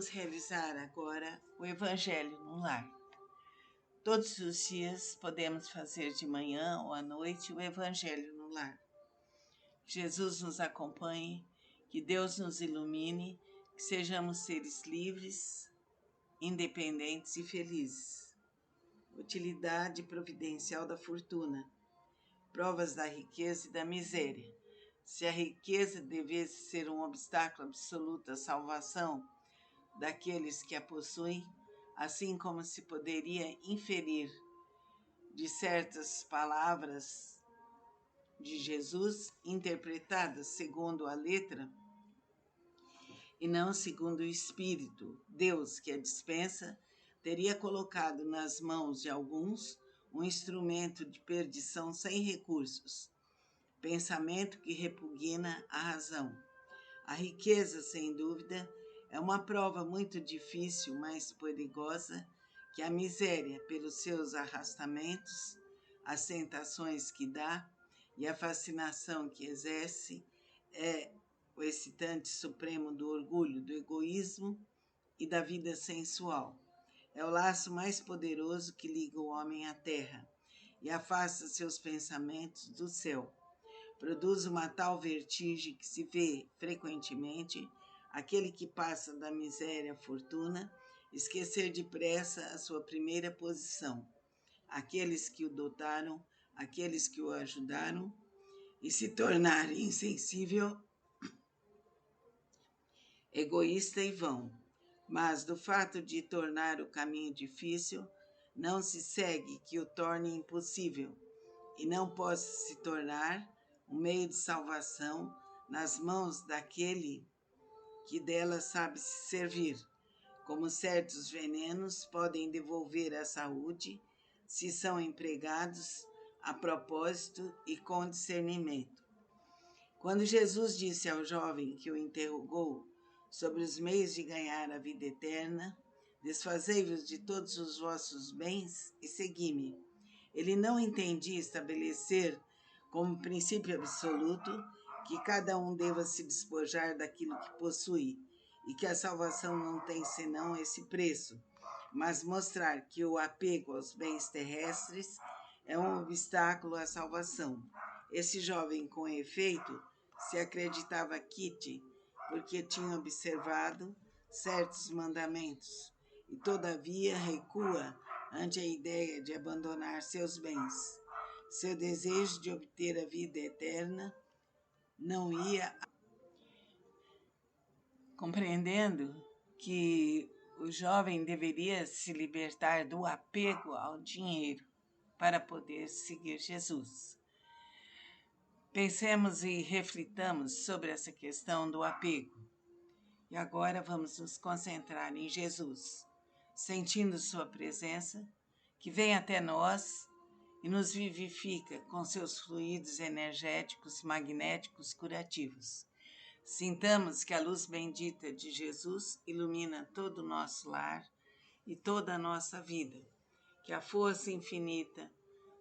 Vamos realizar agora o Evangelho no Lar. Todos os dias podemos fazer de manhã ou à noite o Evangelho no Lar. Jesus nos acompanhe, que Deus nos ilumine, que sejamos seres livres, independentes e felizes. Utilidade providencial da fortuna. Provas da riqueza e da miséria. Se a riqueza devesse ser um obstáculo absoluto à salvação daqueles que a possuem, assim como se poderia inferir de certas palavras de Jesus, interpretadas segundo a letra e não segundo o Espírito, Deus que a dispensa, teria colocado nas mãos de alguns um instrumento de perdição sem recursos, pensamento que repugna a razão. A riqueza, sem dúvida, é uma prova muito difícil, mais perigosa que a miséria, pelos seus arrastamentos, as tentações que dá e a fascinação que exerce, é o excitante supremo do orgulho, do egoísmo e da vida sensual. É o laço mais poderoso que liga o homem à terra e afasta seus pensamentos do céu. Produz uma tal vertigem que se vê frequentemente aquele que passa da miséria à fortuna esquecer depressa a sua primeira posição, aqueles que o dotaram, aqueles que o ajudaram, e se tornar insensível, egoísta e vão. Mas do fato de tornar o caminho difícil, não se segue que o torne impossível, e não possa se tornar um meio de salvação nas mãos daquele que dela sabe se servir, como certos venenos podem devolver a saúde se são empregados a propósito e com discernimento. Quando Jesus disse ao jovem que o interrogou sobre os meios de ganhar a vida eterna, desfazei-vos de todos os vossos bens e segui-me, ele não entendia estabelecer como princípio absoluto que cada um deva se despojar daquilo que possui e que a salvação não tem senão esse preço, mas mostrar que o apego aos bens terrestres é um obstáculo à salvação. Esse jovem, com efeito, se acreditava quite porque tinha observado certos mandamentos e, todavia, recua ante a ideia de abandonar seus bens. Seu desejo de obter a vida eterna não ia. Compreendendo que o jovem deveria se libertar do apego ao dinheiro para poder seguir Jesus. Pensemos e reflitamos sobre essa questão do apego. E agora vamos nos concentrar em Jesus, sentindo sua presença, que vem até nós e nos vivifica com seus fluidos energéticos, magnéticos, curativos. Sintamos que a luz bendita de Jesus ilumina todo o nosso lar e toda a nossa vida. Que a força infinita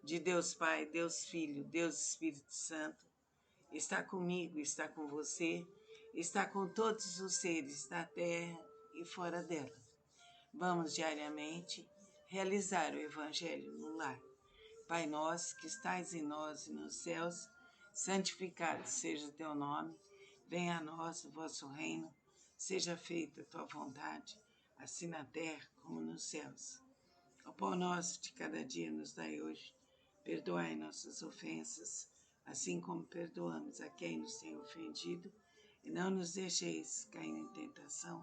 de Deus Pai, Deus Filho, Deus Espírito Santo está comigo, está com você, está com todos os seres da terra e fora dela. Vamos diariamente realizar o Evangelho no lar. Pai nosso que estais em nós e nos céus, santificado seja o teu nome. Venha a nós o vosso reino, seja feita a tua vontade, assim na terra como nos céus. O pão nosso de cada dia nos dai hoje, perdoai nossas ofensas, assim como perdoamos a quem nos tem ofendido, e não nos deixeis cair em tentação,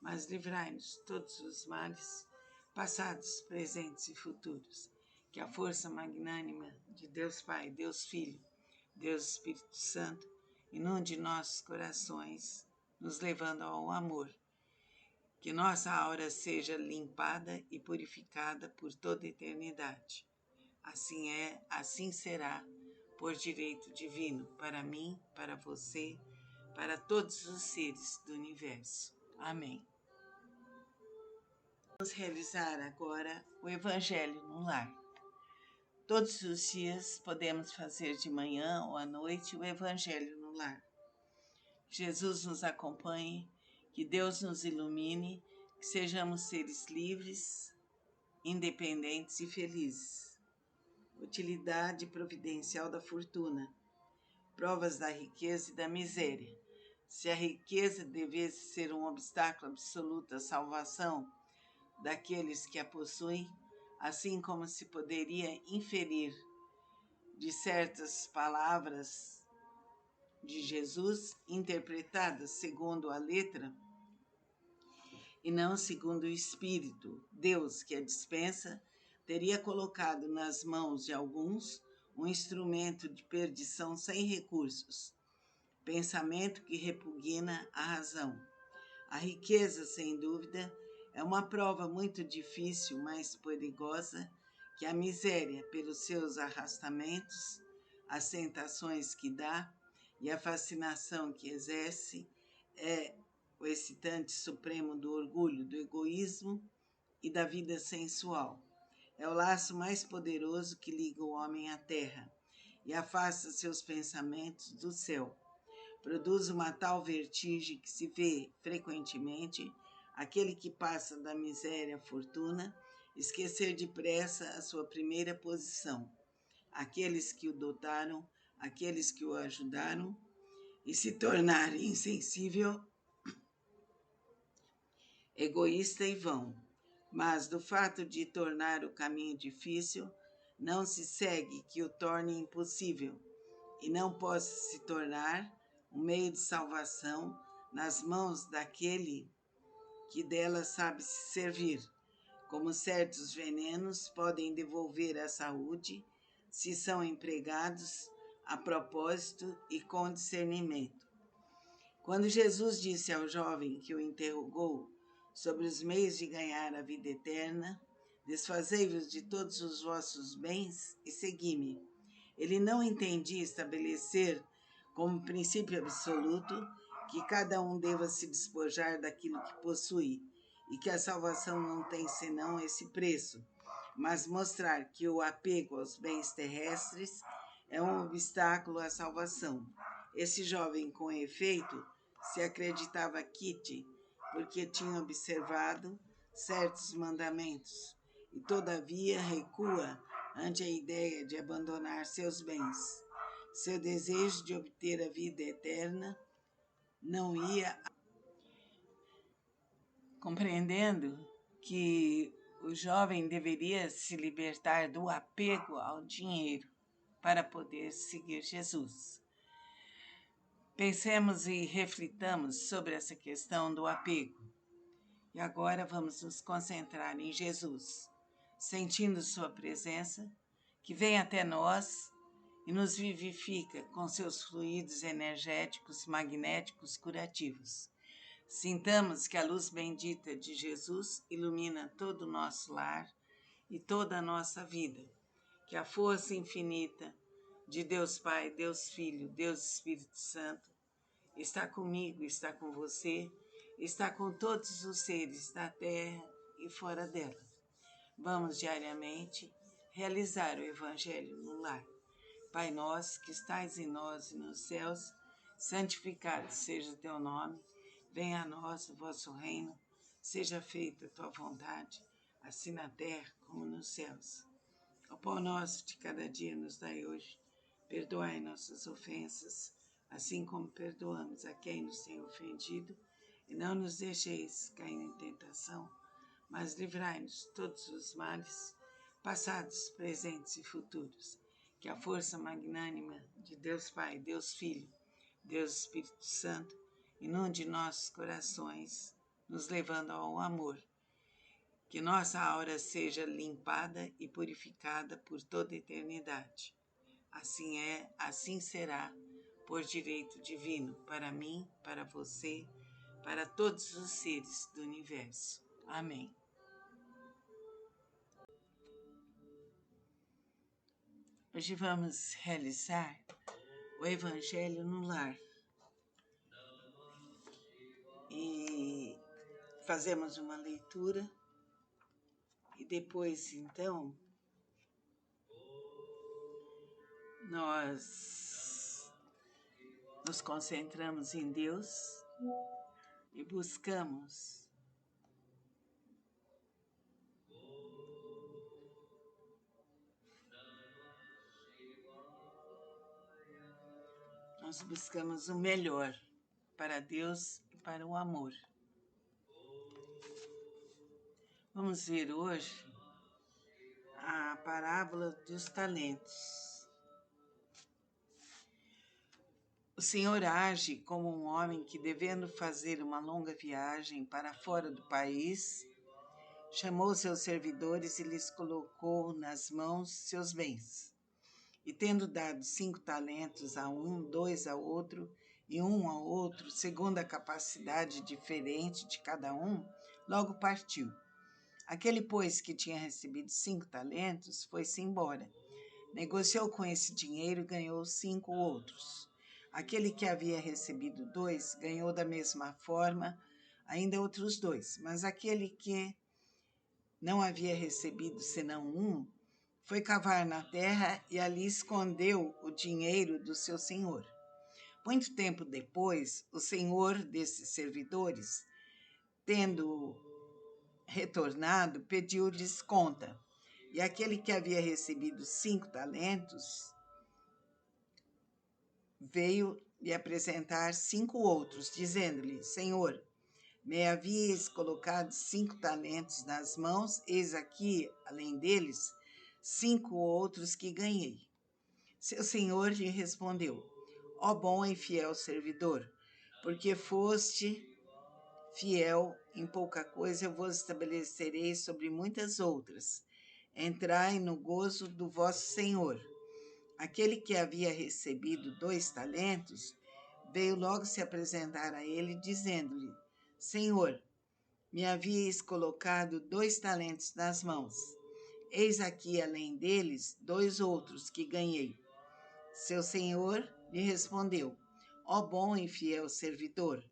mas livrai-nos de todos os males, passados, presentes e futuros. Que a força magnânima de Deus Pai, Deus Filho, Deus Espírito Santo, inunde nossos corações, nos levando ao amor. Que nossa aura seja limpada e purificada por toda a eternidade. Assim é, assim será, por direito divino, para mim, para você, para todos os seres do universo. Amém. Vamos realizar agora o Evangelho no Lar. Todos os dias podemos fazer de manhã ou à noite o Evangelho no Lar. Jesus nos acompanhe, Que Deus nos ilumine, que sejamos seres livres, independentes e felizes. Utilidade providencial da fortuna. Provas da riqueza e da miséria. Se a riqueza devesse ser um obstáculo absoluto à salvação daqueles que a possuem, assim como se poderia inferir de certas palavras de Jesus, interpretadas segundo a letra e não segundo o Espírito, Deus que a dispensa, teria colocado nas mãos de alguns um instrumento de perdição sem recursos, pensamento que repugna a razão. A riqueza, sem dúvida, é uma prova muito difícil, mais perigosa que a miséria, pelos seus arrastamentos, as tentações que dá e a fascinação que exerce, é o excitante supremo do orgulho, do egoísmo e da vida sensual. É o laço mais poderoso que liga o homem à terra e afasta seus pensamentos do céu. Produz uma tal vertigem que se vê frequentemente aquele que passa da miséria à fortuna esquecer depressa a sua primeira posição, aqueles que o dotaram, aqueles que o ajudaram, e se tornar insensível, egoísta e vão. Mas do fato de tornar o caminho difícil, não se segue que o torne impossível, e não possa se tornar um meio de salvação nas mãos daquele que dela sabe se servir, como certos venenos podem devolver a saúde se são empregados a propósito e com discernimento. Quando Jesus disse ao jovem que o interrogou sobre os meios de ganhar a vida eterna, desfazei-vos de todos os vossos bens e segui-me, ele não entendia estabelecer como princípio absoluto que cada um deva se despojar daquilo que possui e que a salvação não tem senão esse preço, mas mostrar que o apego aos bens terrestres é um obstáculo à salvação. Esse jovem, com efeito, se acreditava quite porque tinha observado certos mandamentos e, todavia, recua ante a ideia de abandonar seus bens. Seu desejo de obter a vida eterna não ia. Compreendendo que o jovem deveria se libertar do apego ao dinheiro para poder seguir Jesus. Pensemos e reflitamos sobre essa questão do apego. E agora vamos nos concentrar em Jesus, sentindo sua presença, que vem até nós e nos vivifica com seus fluidos energéticos, magnéticos, curativos. Sintamos que a luz bendita de Jesus ilumina todo o nosso lar e toda a nossa vida, que a força infinita de Deus Pai, Deus Filho, Deus Espírito Santo está comigo, está com você, está com todos os seres da terra e fora dela. Vamos diariamente realizar o Evangelho no lar. Pai nosso que estais em nós e nos céus, santificado seja o teu nome, venha a nós o vosso reino, seja feita a tua vontade, assim na terra como nos céus. O pão nosso de cada dia nos dai hoje, perdoai nossas ofensas, assim como perdoamos a quem nos tem ofendido, e não nos deixeis cair em tentação, mas livrai-nos de todos os males, passados, presentes e futuros. Que a força magnânima de Deus Pai, Deus Filho, Deus Espírito Santo, inunde nossos corações, nos levando ao amor. Que nossa aura seja limpada e purificada por toda a eternidade. Assim é, assim será, por direito divino, para mim, para você, para todos os seres do universo. Amém. Hoje vamos realizar o Evangelho no lar. E fazemos uma leitura e depois, então, nós nos concentramos em Deus e buscamos o melhor para Deus e para o amor. Vamos ver hoje a parábola dos talentos. O Senhor age como um homem que, devendo fazer uma longa viagem para fora do país, chamou seus servidores e lhes colocou nas mãos seus bens. E tendo dado 5 talentos a um, 2 ao outro, e 1 ao outro, segundo a capacidade diferente de cada um, logo partiu. Aquele, pois, que tinha recebido 5 talentos, foi-se embora. Negociou com esse dinheiro e ganhou 5 outros. Aquele que havia recebido 2, ganhou da mesma forma ainda outros 2. Mas aquele que não havia recebido senão 1, foi cavar na terra e ali escondeu o dinheiro do seu senhor. Muito tempo depois, o senhor desses servidores, tendo retornado, pediu-lhes conta. E aquele que havia recebido 5 talentos veio lhe apresentar 5 outros, dizendo-lhe: Senhor, me havias colocado 5 talentos nas mãos, eis aqui, além deles, 5 outros que ganhei. Seu senhor lhe respondeu: Ó bom e fiel servidor, porque foste fiel em pouca coisa, eu vos estabelecerei sobre muitas outras. Entrai no gozo do vosso senhor. Aquele que havia recebido 2 talentos veio logo se apresentar a ele, dizendo-lhe: Senhor, me havias colocado 2 talentos nas mãos. Eis aqui, além deles, 2 outros que ganhei. Seu senhor lhe respondeu: Ó bom e fiel servidor,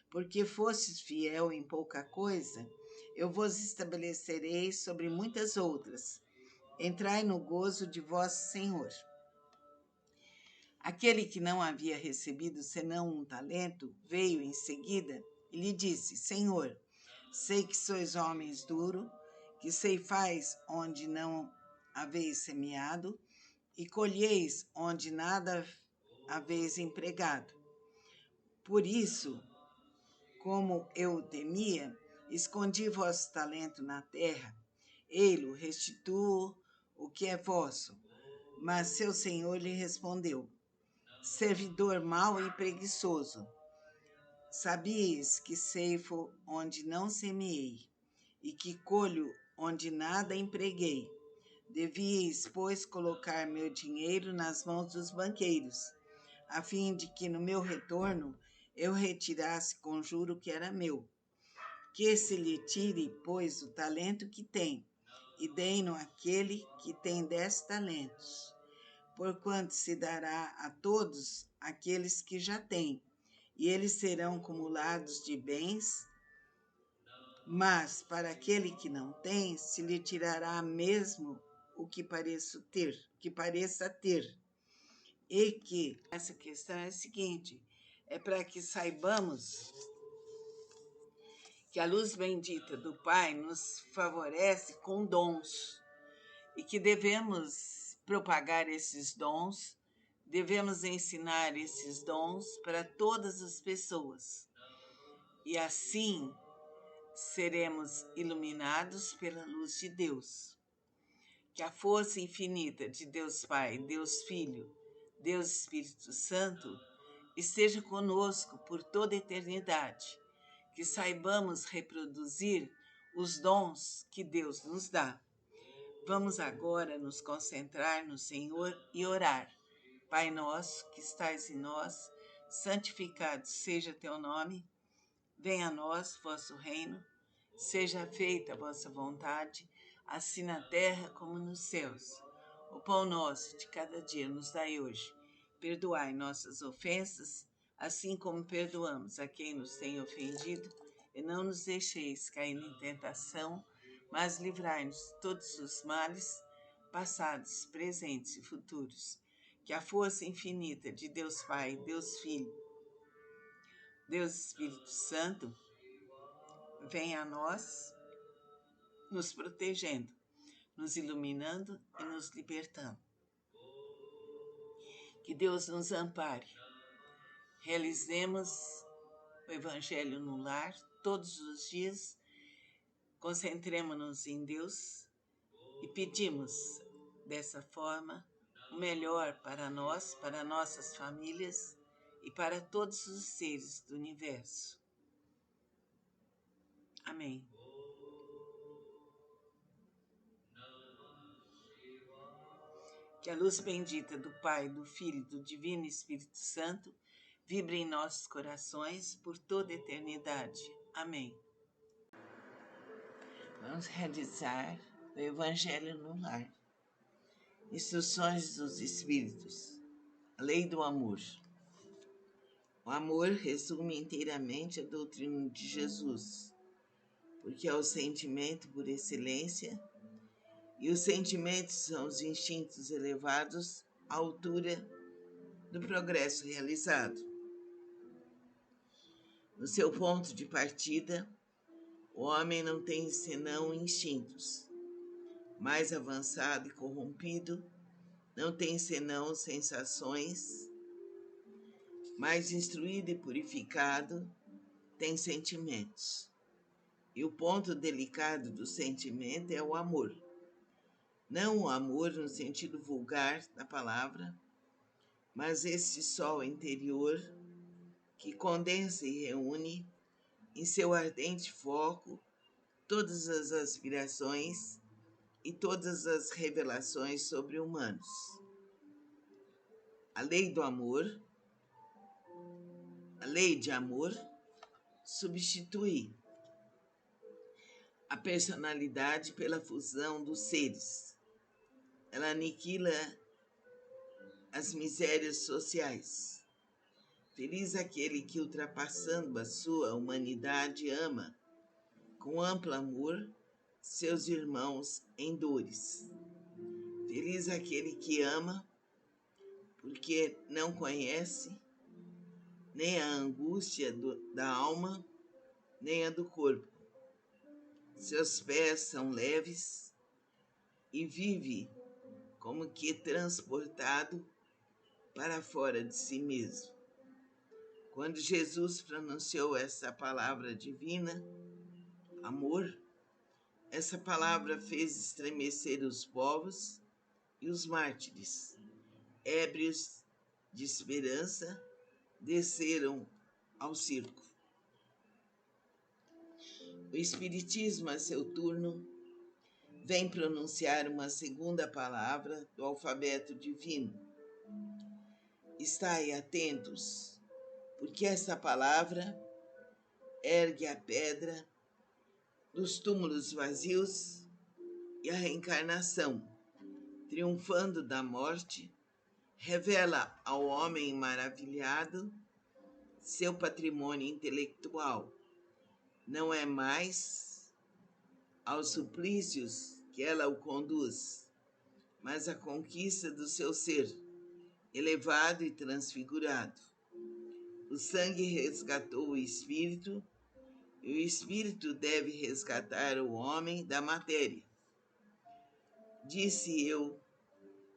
porque fostes fiel em pouca coisa, eu vos estabelecerei sobre muitas outras. Entrai no gozo de vosso senhor. Aquele que não havia recebido senão 1 talento veio em seguida e lhe disse: Senhor, sei que sois homens duros, que ceifais onde não haveis semeado e colheis onde nada haveis empregado. Por isso, como eu temia, escondi vosso talento na terra. Ei-lo, restituo o que é vosso. Mas seu senhor lhe respondeu: Servidor mau e preguiçoso, sabias que ceifo onde não semeei e que colho onde nada empreguei. Devíeis, pois, colocar meu dinheiro nas mãos dos banqueiros, a fim de que no meu retorno eu retirasse com juro que era meu. Que se lhe tire, pois, o talento que tem, e dei-no àquele que tem 10 talentos. Porquanto se dará a todos aqueles que já têm, e eles serão acumulados de bens, mas para aquele que não tem, se lhe tirará mesmo o que pareça ter. E que essa questão é a seguinte: é para que saibamos que a luz bendita do Pai nos favorece com dons e que devemos propagar esses dons, devemos ensinar esses dons para todas as pessoas. E assim seremos iluminados pela luz de Deus. Que a força infinita de Deus Pai, Deus Filho, Deus Espírito Santo esteja conosco por toda a eternidade. Que saibamos reproduzir os dons que Deus nos dá. Vamos agora nos concentrar no Senhor e orar. Pai nosso que estais em nós, santificado seja teu nome. Venha a nós vosso reino. Seja feita a vossa vontade, assim na terra como nos céus. O pão nosso de cada dia nos dai hoje. Perdoai nossas ofensas, assim como perdoamos a quem nos tem ofendido, e não nos deixeis cair em tentação, mas livrai-nos de todos os males, passados, presentes e futuros. Que a força infinita de Deus Pai, Deus Filho, Deus Espírito Santo vem a nós, nos protegendo, nos iluminando e nos libertando. Que Deus nos ampare. Realizemos o Evangelho no lar todos os dias. Concentremos-nos em Deus e pedimos, dessa forma, o melhor para nós, para nossas famílias e para todos os seres do universo. Amém. Que a luz bendita do Pai, do Filho e do Divino Espírito Santo vibre em nossos corações por toda a eternidade. Amém. Vamos realizar o Evangelho no lar. Instruções dos Espíritos. A lei do amor. O amor resume inteiramente a doutrina de Jesus, porque é o sentimento por excelência, e os sentimentos são os instintos elevados à altura do progresso realizado. No seu ponto de partida, o homem não tem senão instintos. Mais avançado e corrompido, não tem senão sensações. Mais instruído e purificado, tem sentimentos. E o ponto delicado do sentimento é o amor. Não o amor no sentido vulgar da palavra, mas esse sol interior que condensa e reúne em seu ardente foco todas as aspirações e todas as revelações sobre-humanos. A lei do amor, a lei de amor, substitui a personalidade pela fusão dos seres. Ela aniquila as misérias sociais. Feliz aquele que, ultrapassando a sua humanidade, ama, com amplo amor, seus irmãos em dores. Feliz aquele que ama, porque não conhece nem a angústia da alma, nem a do corpo. Seus pés são leves e vive como que transportado para fora de si mesmo. Quando Jesus pronunciou essa palavra divina, amor, essa palavra fez estremecer os povos e os mártires, ébrios de esperança, desceram ao circo. O Espiritismo, a seu turno, vem pronunciar uma segunda palavra do alfabeto divino. Estai atentos, porque essa palavra ergue a pedra dos túmulos vazios e a reencarnação, triunfando da morte, revela ao homem maravilhado seu patrimônio intelectual. Não é mais aos suplícios que ela o conduz, mas à conquista do seu ser, elevado e transfigurado. O sangue resgatou o espírito, e o espírito deve resgatar o homem da matéria. Disse eu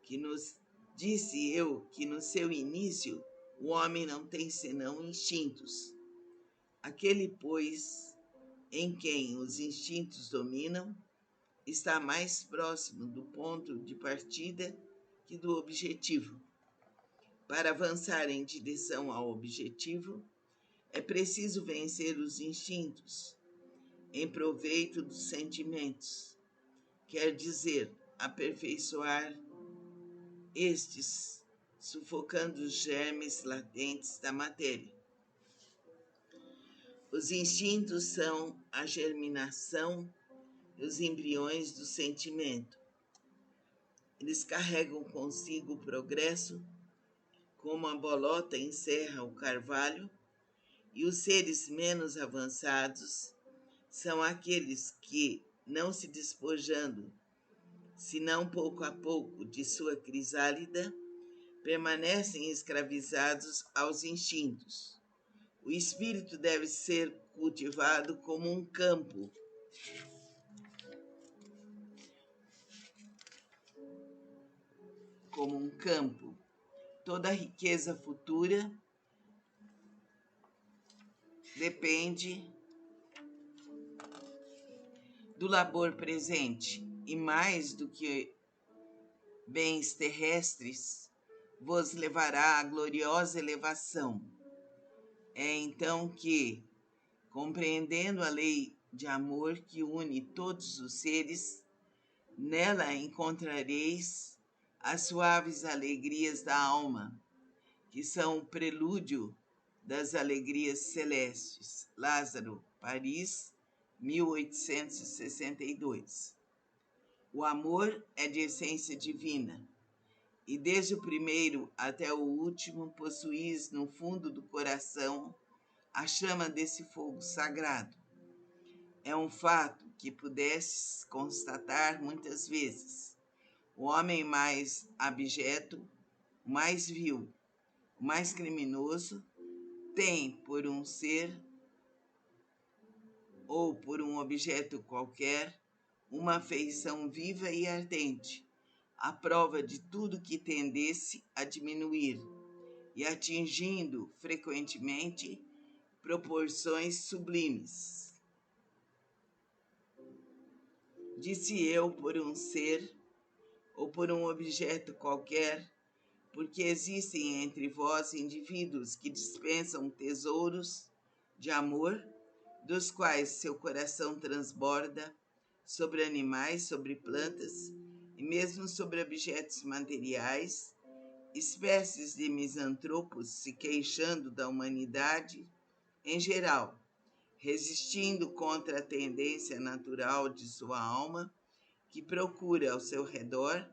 que no seu início o homem não tem senão instintos. Aquele, pois, em quem os instintos dominam, está mais próximo do ponto de partida que do objetivo. Para avançar em direção ao objetivo, é preciso vencer os instintos, em proveito dos sentimentos, quer dizer, aperfeiçoar estes, sufocando os germes latentes da matéria. Os instintos são a germinação e os embriões do sentimento. Eles carregam consigo o progresso, como a bolota encerra o carvalho, e os seres menos avançados são aqueles que, não se despojando, senão pouco a pouco, de sua crisálida, permanecem escravizados aos instintos. O espírito deve ser cultivado como um campo. Como um campo. Toda a riqueza futura depende do labor presente, e mais do que bens terrestres, vos levará à gloriosa elevação. É então que, compreendendo a lei de amor que une todos os seres, nela encontrareis as suaves alegrias da alma, que são o prelúdio das alegrias celestes. Lázaro, Paris, 1862. O amor é de essência divina, e desde o primeiro até o último possuís no fundo do coração a chama desse fogo sagrado. É um fato que pudesses constatar muitas vezes. O homem mais abjeto, o mais vil, o mais criminoso, tem por um ser ou por um objeto qualquer uma afeição viva e ardente, à prova de tudo que tendesse a diminuir, e atingindo frequentemente proporções sublimes. Disse eu por um ser ou por um objeto qualquer, porque existem entre vós indivíduos que dispensam tesouros de amor, dos quais seu coração transborda sobre animais, sobre plantas e mesmo sobre objetos materiais, espécies de misantropos se queixando da humanidade em geral, resistindo contra a tendência natural de sua alma, que procura ao seu redor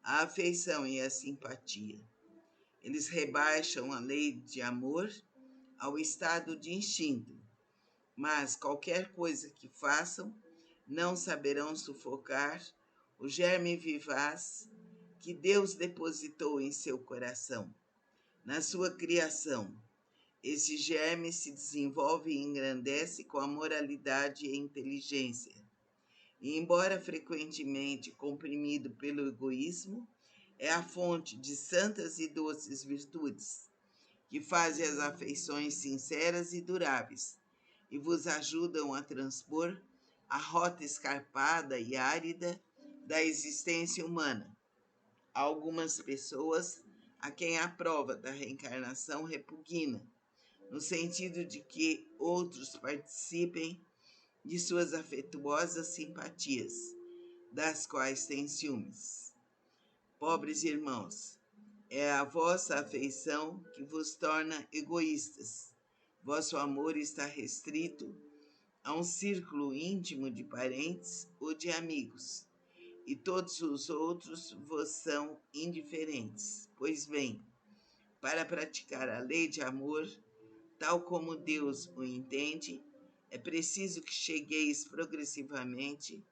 a afeição e a simpatia. Eles rebaixam a lei de amor ao estado de instinto, mas qualquer coisa que façam, não saberão sufocar o germe vivaz que Deus depositou em seu coração. Na sua criação, esse germe se desenvolve e engrandece com a moralidade e a inteligência. E, embora frequentemente comprimido pelo egoísmo, é a fonte de santas e doces virtudes, que fazem as afeições sinceras e duráveis, e vos ajudam a transpor a rota escarpada e árida da existência humana. Há algumas pessoas a quem a prova da reencarnação repugna, no sentido de que outros participem de suas afetuosas simpatias, das quais têm ciúmes. Pobres irmãos, é a vossa afeição que vos torna egoístas. Vosso amor está restrito a um círculo íntimo de parentes ou de amigos, e todos os outros vos são indiferentes. Pois bem, para praticar a lei de amor, tal como Deus o entende, é preciso que chegueis progressivamente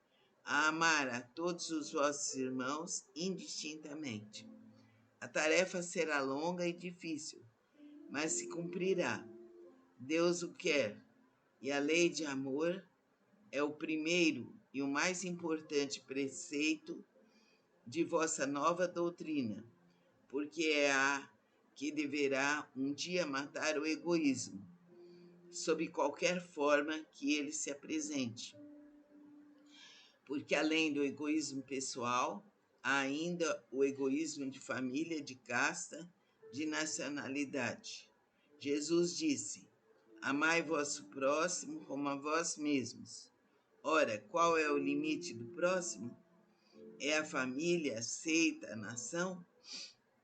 a amar a todos os vossos irmãos indistintamente. A tarefa será longa e difícil, mas se cumprirá. Deus o quer, e a lei de amor é o primeiro e o mais importante preceito de vossa nova doutrina, porque é a que deverá um dia matar o egoísmo, sob qualquer forma que ele se apresente. Porque além do egoísmo pessoal, há ainda o egoísmo de família, de casta, de nacionalidade. Jesus disse: amai vosso próximo como a vós mesmos. Ora, qual é o limite do próximo? É a família, a seita, a nação?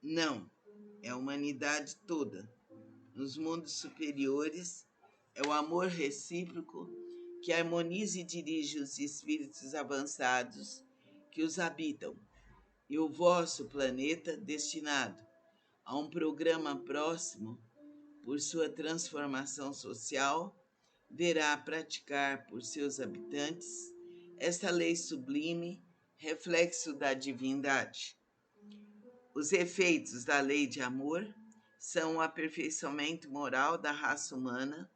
Não, é a humanidade toda. Nos mundos superiores, é o amor recíproco que harmoniza e dirige os espíritos avançados que os habitam, e o vosso planeta, destinado a um programa próximo por sua transformação social, verá praticar por seus habitantes esta lei sublime, reflexo da divindade. Os efeitos da lei de amor são o aperfeiçoamento moral da raça humana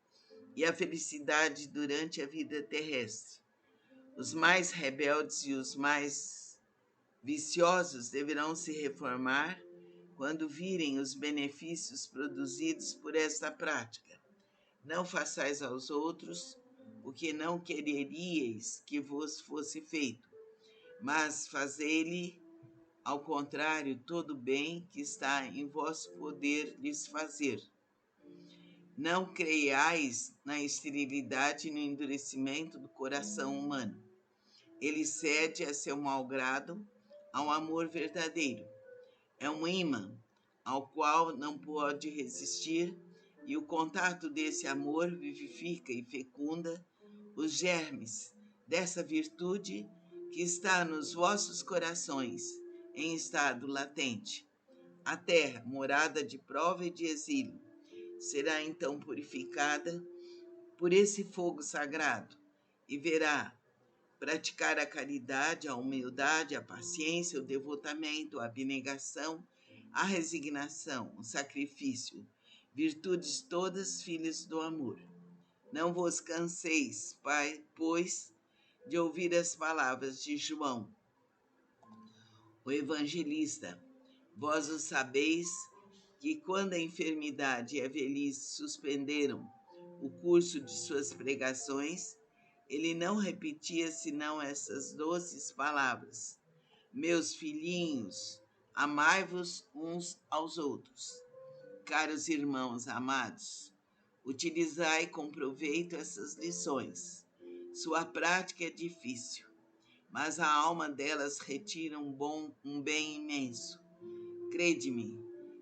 e a felicidade durante a vida terrestre. Os mais rebeldes e os mais viciosos deverão se reformar quando virem os benefícios produzidos por esta prática. Não façais aos outros o que não quereríeis que vos fosse feito, mas fazei-lhe, ao contrário, todo o bem que está em vosso poder lhes fazer. Não creiais na esterilidade e no endurecimento do coração humano. Ele cede a seu mau grado ao amor verdadeiro. É um imã ao qual não pode resistir, e o contato desse amor vivifica e fecunda os germes dessa virtude que está nos vossos corações em estado latente. A terra, morada de prova e de exílio, será então purificada por esse fogo sagrado e verá praticar a caridade, a humildade, a paciência, o devotamento, a abnegação, a resignação, o sacrifício, virtudes todas filhas do amor. Não vos canseis, pois, de ouvir as palavras de João, o evangelista. Vós o sabeis que quando a enfermidade e a velhice suspenderam o curso de suas pregações, ele não repetia senão essas doces palavras: meus filhinhos, amai-vos uns aos outros. Caros irmãos amados, utilizai com proveito essas lições. Sua prática é difícil, mas a alma delas retira um bem imenso. Crede-me,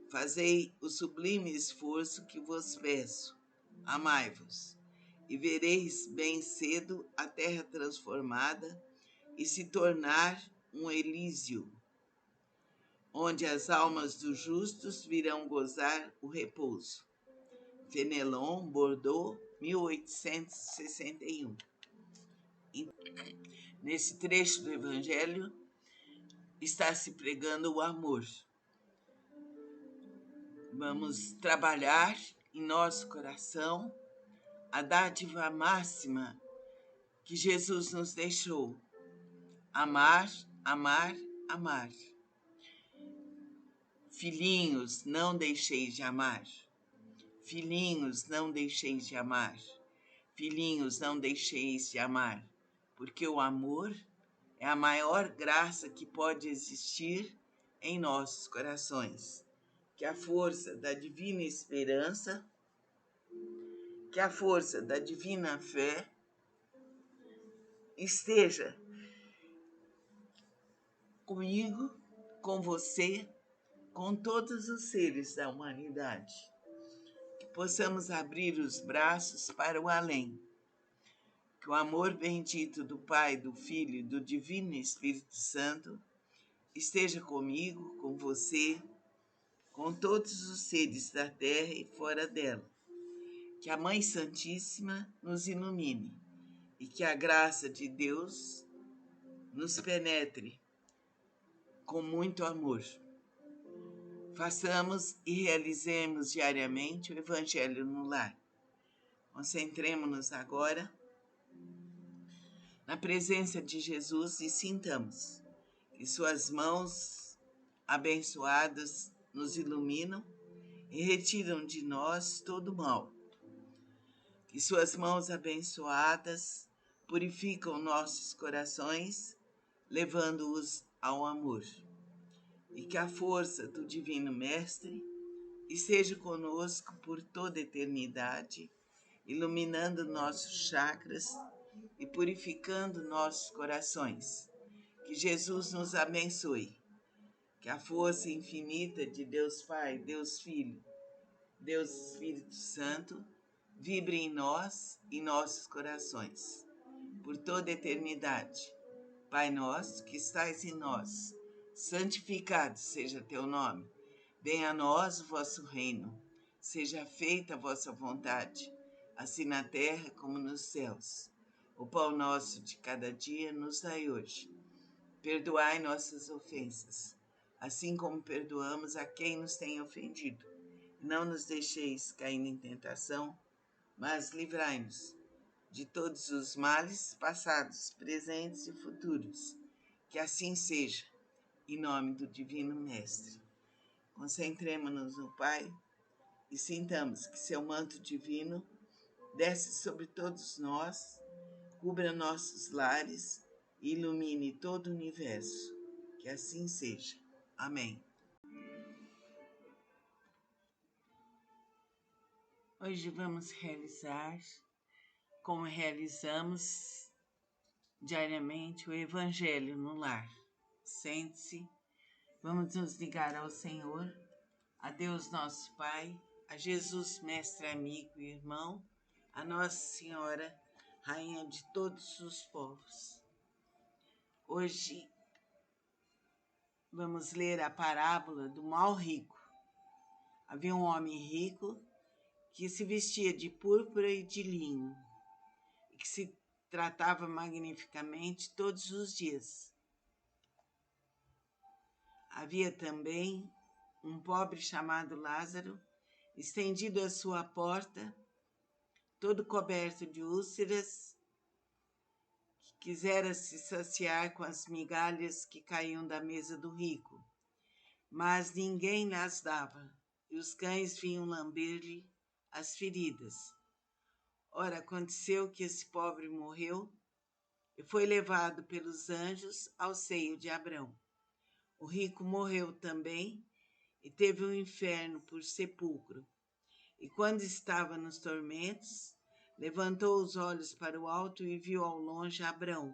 fazei o sublime esforço que vos peço. Amai-vos, e vereis bem cedo a terra transformada e se tornar um Elísio, onde as almas dos justos virão gozar o repouso. Fenelon, Bordeaux, 1861. Nesse trecho do Evangelho está se pregando o amor. Vamos trabalhar em nosso coração a dádiva máxima que Jesus nos deixou: amar, amar, amar. Filhinhos, não deixeis de amar. Filhinhos, não deixeis de amar. Filhinhos, não deixeis de amar, porque o amor é a maior graça que pode existir em nossos corações. Que a força da divina esperança, que a força da divina fé esteja comigo, com você, com todos os seres da humanidade. Que possamos abrir os braços para o além. Que o amor bendito do Pai, do Filho e do Divino Espírito Santo esteja comigo, com você, com todos os seres da terra e fora dela. Que a Mãe Santíssima nos ilumine e que a graça de Deus nos penetre com muito amor. Façamos e realizemos diariamente o Evangelho no lar. Concentremos-nos agora na presença de Jesus e sintamos que suas mãos abençoadas nos iluminam e retiram de nós todo o mal. Que suas mãos abençoadas purificam nossos corações, levando-os ao amor. E que a força do Divino Mestre esteja conosco por toda a eternidade, iluminando nossos chakras e purificando nossos corações. Que Jesus nos abençoe. Que a força infinita de Deus Pai, Deus Filho, Deus Espírito Santo vibre em nós e nossos corações, por toda a eternidade. Pai nosso, que estais em nós, santificado seja teu nome. Venha a nós o vosso reino. Seja feita a vossa vontade, assim na terra como nos céus. O pão nosso de cada dia nos dai hoje. Perdoai nossas ofensas, assim como perdoamos a quem nos tem ofendido. Não nos deixeis cair em tentação, mas livrai-nos de todos os males, passados, presentes e futuros. Que assim seja, em nome do Divino Mestre. Concentremo-nos no Pai e sintamos que seu manto divino desce sobre todos nós, cubra nossos lares e ilumine todo o universo. Que assim seja. Amém. Hoje vamos realizar, como realizamos diariamente, o Evangelho no lar. Sente-se, vamos nos ligar ao Senhor, a Deus nosso Pai, a Jesus, mestre, amigo e irmão, a Nossa Senhora, Rainha de todos os povos. Hoje vamos ler a parábola do mal rico. Havia um homem rico que se vestia de púrpura e de linho, e que se tratava magnificamente todos os dias. Havia também um pobre chamado Lázaro, estendido à sua porta, todo coberto de úlceras, que quisera se saciar com as migalhas que caíam da mesa do rico, mas ninguém lhes dava, e os cães vinham lamber-lhe as feridas. Ora, aconteceu que esse pobre morreu e foi levado pelos anjos ao seio de Abrão. O rico morreu também e teve o inferno por sepulcro. E quando estava nos tormentos, levantou os olhos para o alto e viu ao longe Abrão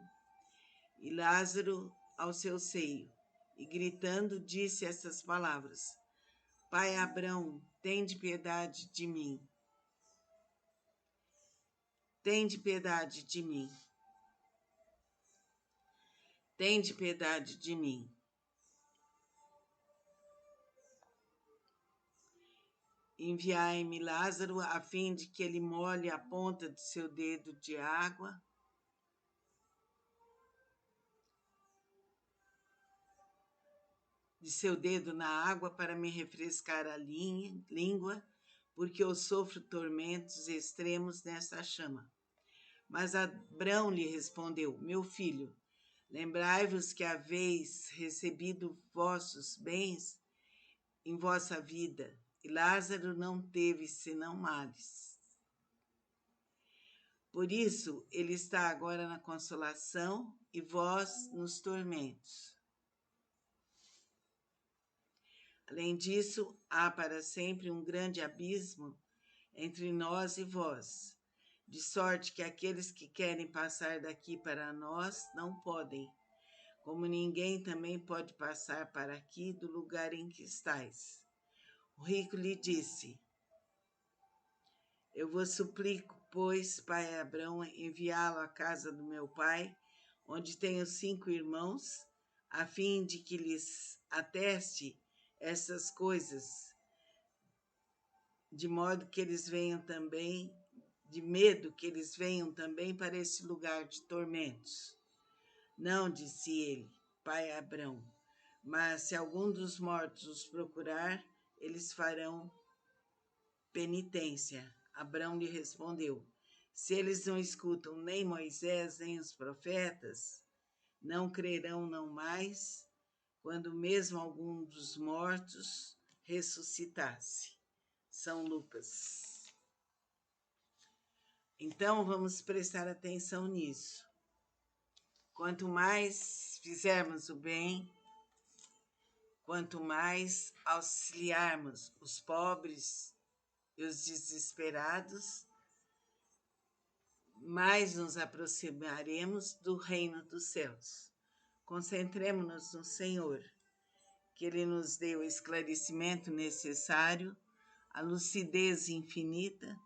e Lázaro ao seu seio. E gritando, disse essas palavras: Pai Abrão, tende piedade de mim. Tende piedade de mim. Tende piedade de mim. Enviai-me Lázaro, a fim de que ele molhe a ponta do seu dedo de água na água para me refrescar a língua, porque eu sofro tormentos extremos nesta chama. Mas Abrão lhe respondeu: Meu filho, lembrai-vos que haveis recebido vossos bens em vossa vida, e Lázaro não teve senão males. Por isso, ele está agora na consolação e vós nos tormentos. Além disso, há para sempre um grande abismo entre nós e vós, de sorte que aqueles que querem passar daqui para nós não podem, como ninguém também pode passar para aqui do lugar em que estais. O rico lhe disse: Eu vos suplico, pois, pai Abrão, enviá-lo à casa do meu pai, onde tenho 5 irmãos, a fim de que lhes ateste essas coisas, de modo que eles venham também, de medo que eles venham também para esse lugar de tormentos. Não, disse ele, pai Abrão, mas se algum dos mortos os procurar, eles farão penitência. Abrão lhe respondeu: Se eles não escutam nem Moisés, nem os profetas, não crerão não mais, quando mesmo algum dos mortos ressuscitasse. São Lucas. Então, vamos prestar atenção nisso. Quanto mais fizermos o bem, quanto mais auxiliarmos os pobres e os desesperados, mais nos aproximaremos do reino dos céus. Concentremo-nos no Senhor, que Ele nos dê o esclarecimento necessário, a lucidez infinita,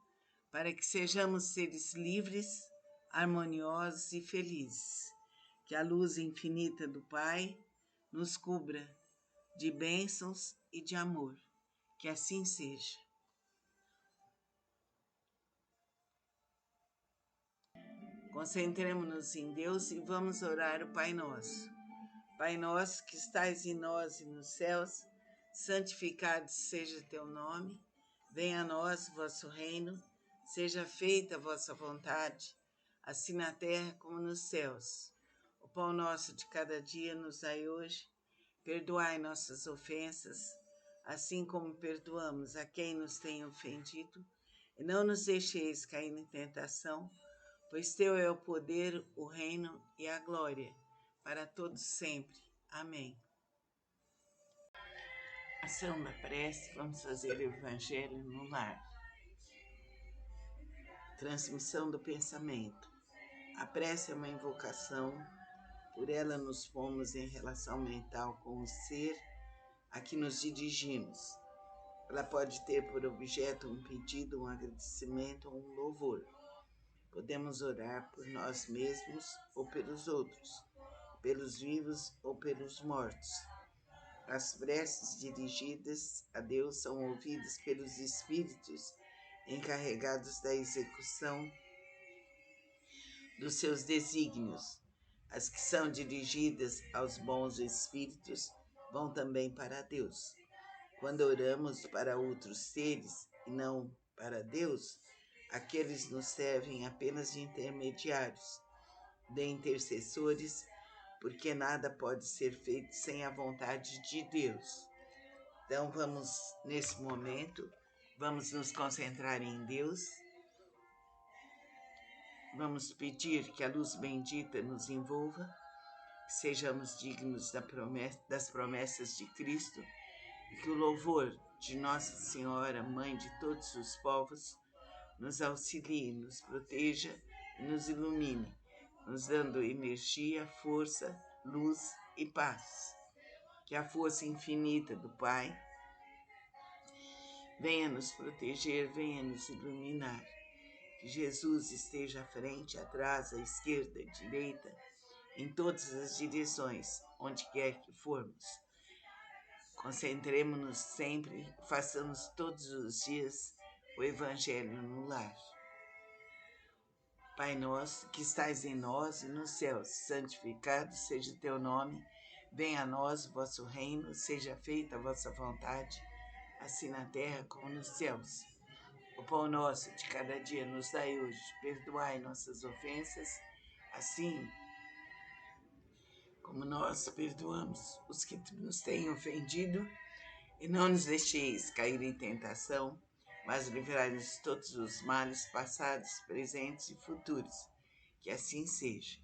para que sejamos seres livres, harmoniosos e felizes. Que a luz infinita do Pai nos cubra de bênçãos e de amor. Que assim seja. Concentremo-nos em Deus e vamos orar o Pai Nosso. Pai nosso que estais em nós e nos céus, santificado seja teu nome. Venha a nós vosso reino. Seja feita a vossa vontade, assim na terra como nos céus. O pão nosso de cada dia nos dai hoje. Perdoai nossas ofensas, assim como perdoamos a quem nos tem ofendido. E não nos deixeis cair em tentação, pois teu é o poder, o reino e a glória, para todos sempre. Amém. Ação da prece, vamos fazer o Evangelho no lar. Transmissão do pensamento. A prece é uma invocação, por ela nos pomos em relação mental com o ser a que nos dirigimos. Ela pode ter por objeto um pedido, um agradecimento ou um louvor. Podemos orar por nós mesmos ou pelos outros, pelos vivos ou pelos mortos. As preces dirigidas a Deus são ouvidas pelos espíritos encarregados da execução dos seus desígnios. As que são dirigidas aos bons espíritos vão também para Deus. Quando oramos para outros seres e não para Deus, aqueles nos servem apenas de intermediários, de intercessores, porque nada pode ser feito sem a vontade de Deus. Então vamos, nesse momento, vamos nos concentrar em Deus. Vamos pedir que a luz bendita nos envolva, que sejamos dignos das promessas de Cristo e que o louvor de Nossa Senhora, Mãe de todos os povos, nos auxilie, nos proteja e nos ilumine, nos dando energia, força, luz e paz. Que a força infinita do Pai venha nos proteger, venha nos iluminar. Que Jesus esteja à frente, atrás, à esquerda, à direita, em todas as direções, onde quer que formos. Concentremos-nos sempre, façamos todos os dias o Evangelho no lar. Pai nosso, que estais em nós e nos céus, santificado seja o teu nome, venha a nós o vosso reino, seja feita a vossa vontade, assim na terra como nos céus. O pão nosso de cada dia nos dai hoje, perdoai nossas ofensas, assim como nós perdoamos os que nos têm ofendido, e não nos deixeis cair em tentação, mas livrai-nos de todos os males passados, presentes e futuros. Que assim seja.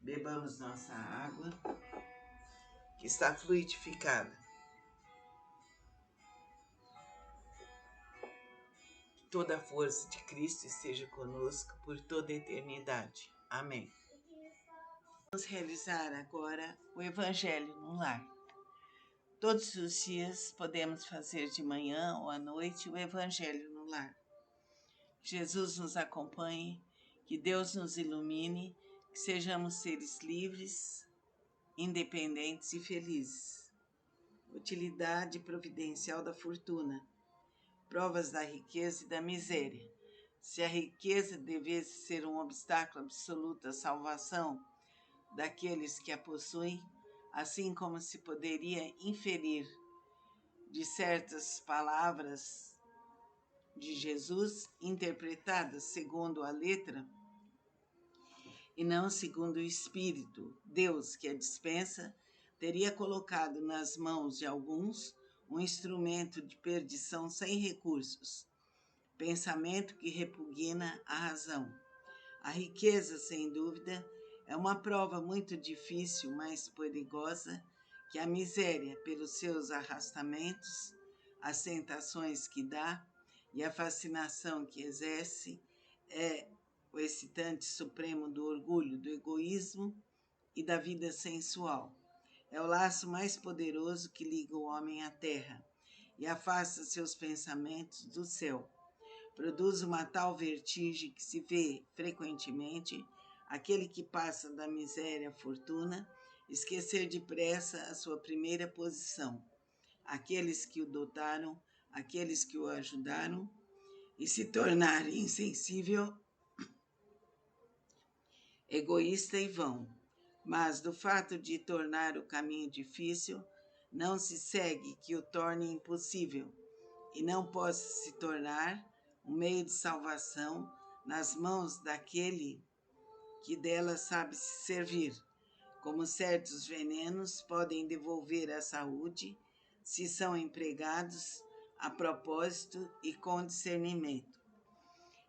Bebamos nossa água, que está fluidificada. Toda a força de Cristo esteja conosco por toda a eternidade. Amém. Vamos realizar agora o Evangelho no lar. Todos os dias podemos fazer de manhã ou à noite o Evangelho no lar. Jesus nos acompanhe, que Deus nos ilumine, que sejamos seres livres, independentes e felizes. Utilidade providencial da fortuna. Provas da riqueza e da miséria. Se a riqueza devesse ser um obstáculo absoluto à salvação daqueles que a possuem, assim como se poderia inferir de certas palavras de Jesus, interpretadas segundo a letra e não segundo o Espírito, Deus que a dispensa, teria colocado nas mãos de alguns um instrumento de perdição sem recursos, pensamento que repugna a razão. A riqueza, sem dúvida, é uma prova muito difícil, mais perigosa que a miséria, pelos seus arrastamentos, as tentações que dá e a fascinação que exerce, é o excitante supremo do orgulho, do egoísmo e da vida sensual. É o laço mais poderoso que liga o homem à terra e afasta seus pensamentos do céu. Produz uma tal vertigem que se vê frequentemente aquele que passa da miséria à fortuna esquecer depressa a sua primeira posição, aqueles que o dotaram, aqueles que o ajudaram, e se tornar insensível, egoísta e vão. Mas do fato de tornar o caminho difícil, não se segue que o torne impossível, e não possa se tornar um meio de salvação nas mãos daquele que dela sabe se servir, como certos venenos podem devolver a saúde se são empregados a propósito e com discernimento.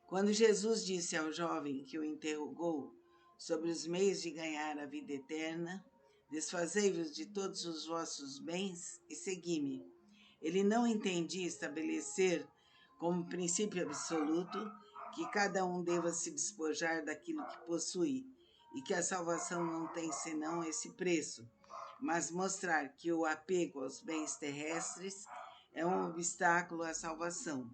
Quando Jesus disse ao jovem que o interrogou sobre os meios de ganhar a vida eterna, desfazei-vos de todos os vossos bens e segui-me, ele não entendia estabelecer como princípio absoluto que cada um deva se despojar daquilo que possui e que a salvação não tem senão esse preço, mas mostrar que o apego aos bens terrestres é um obstáculo à salvação.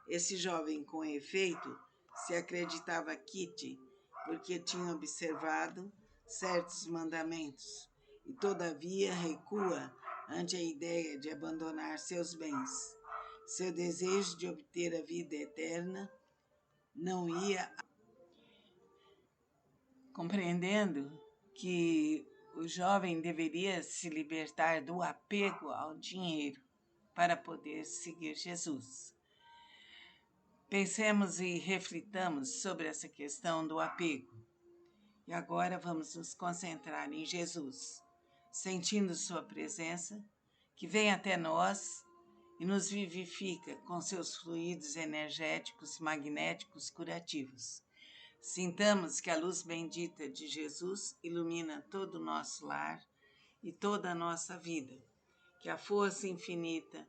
Esse jovem, com efeito, se acreditava quite porque tinha observado certos mandamentos e, todavia, recua ante a ideia de abandonar seus bens. Seu desejo de obter a vida eterna não ia. Compreendendo que o jovem deveria se libertar do apego ao dinheiro para poder seguir Jesus. Pensemos e reflitamos sobre essa questão do apego. E agora vamos nos concentrar em Jesus, sentindo sua presença, que vem até nós e nos vivifica com seus fluidos energéticos, magnéticos, curativos. Sintamos que a luz bendita de Jesus ilumina todo o nosso lar e toda a nossa vida. Que a força infinita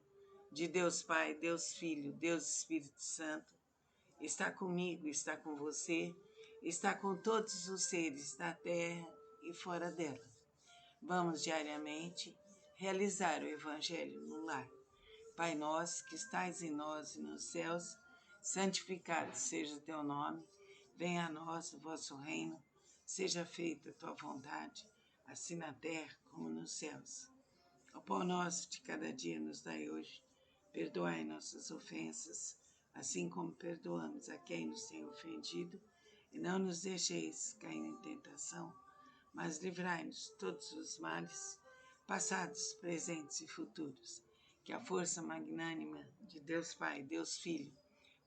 de Deus Pai, Deus Filho, Deus Espírito Santo está comigo, está com você, está com todos os seres da terra e fora dela. Vamos diariamente realizar o Evangelho no lar. Pai nosso que estais em nós e nos céus, santificado seja o teu nome. Venha a nós o vosso reino, seja feita a tua vontade, assim na terra como nos céus. O pão nosso de cada dia nos dai hoje, perdoai nossas ofensas, assim como perdoamos a quem nos tem ofendido, e não nos deixeis cair em tentação, mas livrai-nos de todos os males, passados, presentes e futuros. Que a força magnânima de Deus Pai, Deus Filho,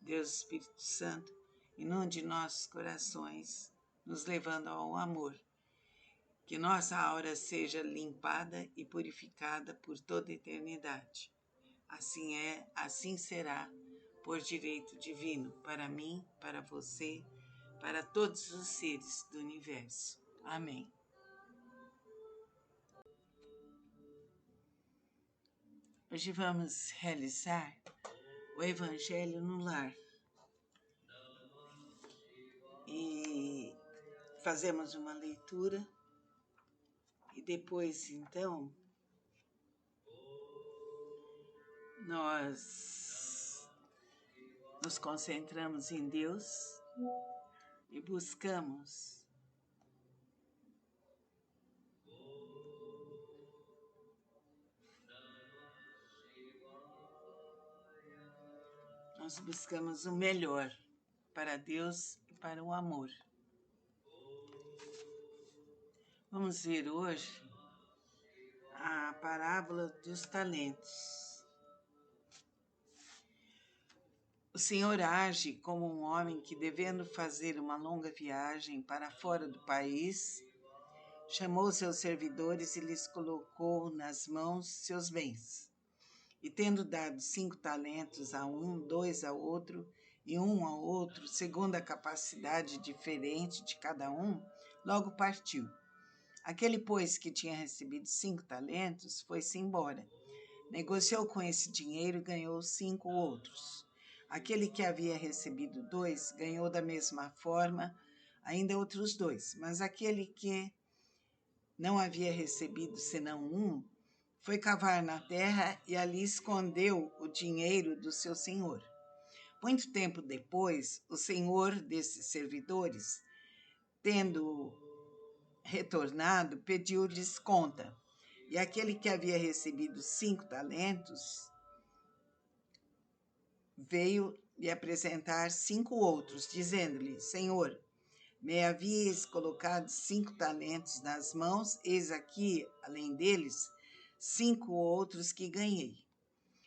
Deus Espírito Santo, inunde nossos corações, nos levando ao amor. Que nossa aura seja limpada e purificada por toda a eternidade. Assim é, assim será, por direito divino, para mim, para você, para todos os seres do universo. Amém. Hoje vamos realizar o Evangelho no lar. E fazemos uma leitura e depois, então, nós nos concentramos em Deus e buscamos o melhor para Deus e para o amor. Vamos ver hoje a parábola dos talentos. O Senhor age como um homem que, devendo fazer uma longa viagem para fora do país, chamou seus servidores e lhes colocou nas mãos seus bens. E tendo dado 5 talentos a um, 2 ao outro e 1 ao outro, segundo a capacidade diferente de cada um, logo partiu. Aquele, pois, que tinha recebido 5 talentos, foi-se embora. Negociou com esse dinheiro e ganhou 5 outros. Aquele que havia recebido 2 ganhou da mesma forma ainda outros 2. Mas aquele que não havia recebido senão 1, foi cavar na terra e ali escondeu o dinheiro do seu senhor. Muito tempo depois, o senhor desses servidores, tendo retornado, pediu-lhes conta. E aquele que havia recebido 5 talentos veio lhe apresentar 5 outros, dizendo-lhe: Senhor, me havias colocado 5 talentos nas mãos, eis aqui, além deles, 5 outros que ganhei.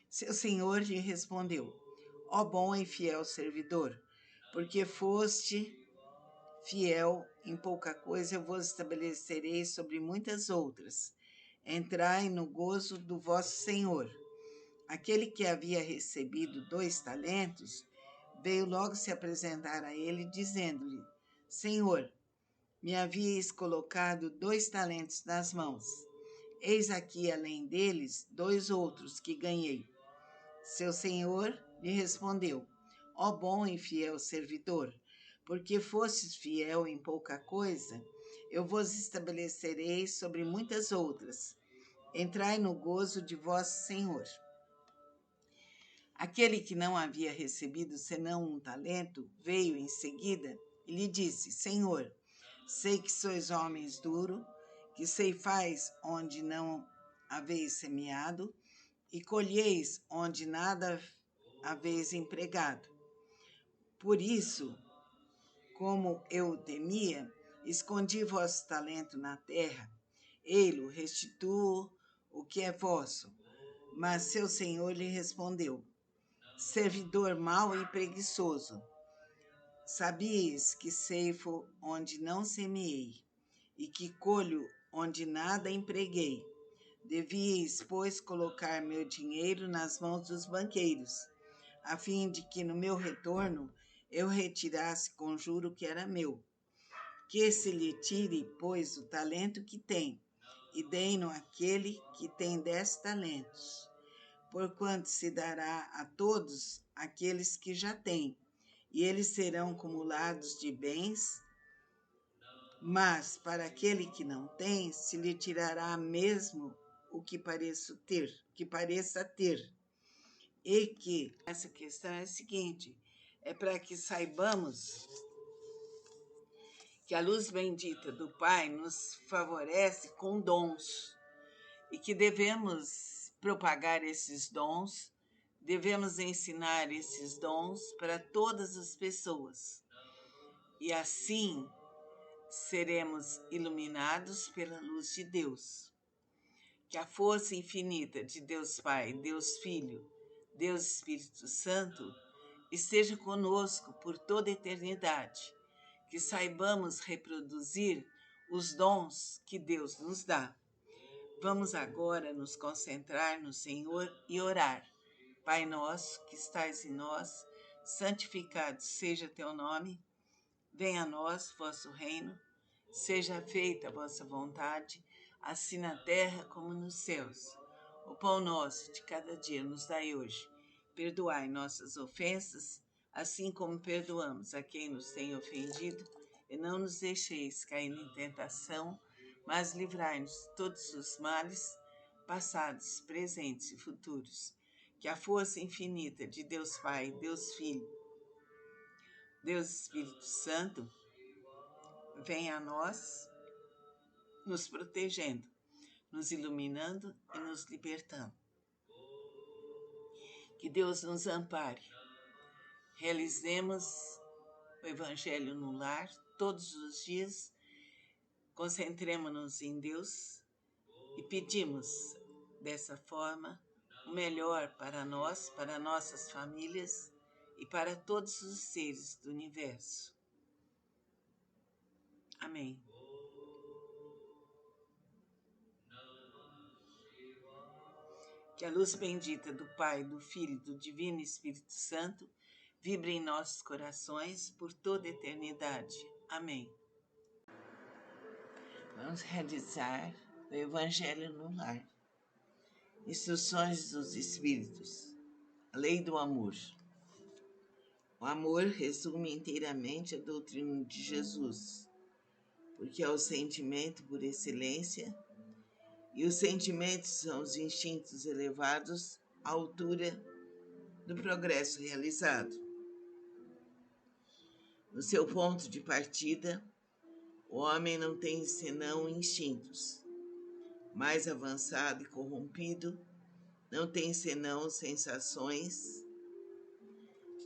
Seu senhor lhe respondeu: ó bom e fiel servidor, porque foste fiel em pouca coisa, eu vos estabelecerei sobre muitas outras. Entrai no gozo do vosso Senhor. Aquele que havia recebido 2 talentos veio logo se apresentar a ele, dizendo-lhe: Senhor, me havíeis colocado 2 talentos nas mãos. Eis aqui, além deles, 2 outros que ganhei. Seu senhor lhe respondeu: ó bom e fiel servidor, porque fostes fiel em pouca coisa, eu vos estabelecerei sobre muitas outras. Entrai no gozo de vosso Senhor. Aquele que não havia recebido senão 1 talento veio em seguida e lhe disse: Senhor, sei que sois homens duros, que ceifais onde não haveis semeado e colheis onde nada haveis empregado. Por isso, como eu temia, escondi vosso talento na terra. Ei-lo, restituo o que é vosso. Mas seu senhor lhe respondeu: servidor mau e preguiçoso, sabias que ceifo onde não semeei e que colho onde nada empreguei. Devíeis, pois, colocar meu dinheiro nas mãos dos banqueiros, a fim de que no meu retorno eu retirasse com juro que era meu. Que se lhe tire, pois, o talento que tem, e dei-no àquele que tem 10 talentos. Porquanto se dará a todos aqueles que já têm, e eles serão acumulados de bens, mas para aquele que não tem, se lhe tirará mesmo o que pareça ter. E que essa questão é a seguinte: é para que saibamos que a luz bendita do Pai nos favorece com dons e que devemos propagar esses dons, devemos ensinar esses dons para todas as pessoas. E assim seremos iluminados pela luz de Deus. Que a força infinita de Deus Pai, Deus Filho, Deus Espírito Santo esteja conosco por toda a eternidade. Que saibamos reproduzir os dons que Deus nos dá. Vamos agora nos concentrar no Senhor e orar. Pai nosso que estais em nós, santificado seja teu nome. Venha a nós vosso reino. Seja feita a vossa vontade, assim na terra como nos céus. O pão nosso de cada dia nos dai hoje. Perdoai nossas ofensas, assim como perdoamos a quem nos tem ofendido, e não nos deixeis cair em tentação, mas livrai-nos de todos os males, passados, presentes e futuros. Que a força infinita de Deus Pai, Deus Filho, Deus Espírito Santo, venha a nós, nos protegendo, nos iluminando e nos libertando. Que Deus nos ampare. Realizemos o Evangelho no lar todos os dias. Concentremos-nos em Deus e pedimos, dessa forma, o melhor para nós, para nossas famílias e para todos os seres do universo. Amém. Que a luz bendita do Pai, do Filho e do Divino Espírito Santo vibre em nossos corações por toda a eternidade. Amém. Vamos realizar o Evangelho no lar. Instruções dos Espíritos. A lei do amor. O amor resume inteiramente a doutrina de Jesus, porque é o sentimento por excelência, e os sentimentos são os instintos elevados à altura do progresso realizado. No seu ponto de partida, o homem não tem senão instintos. Mais avançado e corrompido, não tem senão sensações.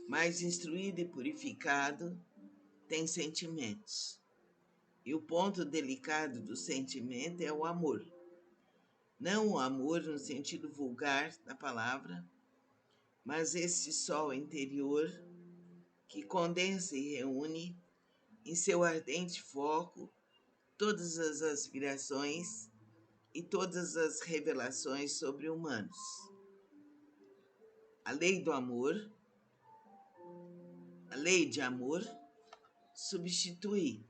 Mais instruído e purificado, tem sentimentos. E o ponto delicado do sentimento é o amor. Não o amor no sentido vulgar da palavra, mas esse sol interior que condensa e reúne em seu ardente foco todas as aspirações e todas as revelações sobre humanos. A lei do amor, a lei de amor, substitui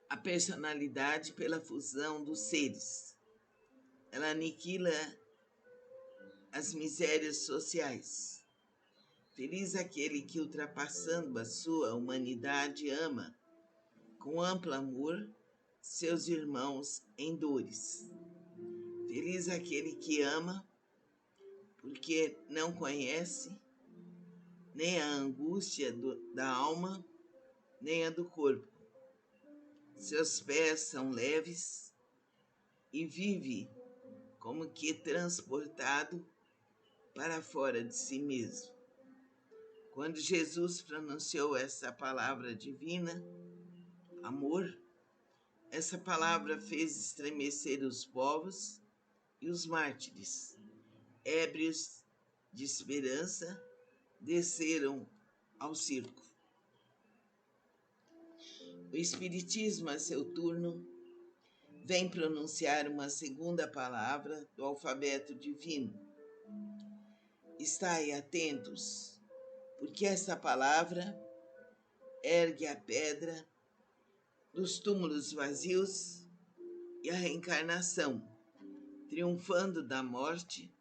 a personalidade pela fusão dos seres. Ela aniquila as misérias sociais. Feliz aquele que, ultrapassando a sua humanidade, ama, com amplo amor, seus irmãos em dores. Feliz aquele que ama, porque não conhece nem a angústia da alma, nem a do corpo. Seus pés são leves e vive como que transportado para fora de si mesmo. Quando Jesus pronunciou essa palavra divina, amor, essa palavra fez estremecer os povos e os mártires, ébrios de esperança, desceram ao circo. O Espiritismo, a seu turno, vem pronunciar uma segunda palavra do alfabeto divino. Estai atentos, porque essa palavra ergue a pedra dos túmulos vazios e a reencarnação, triunfando da morte,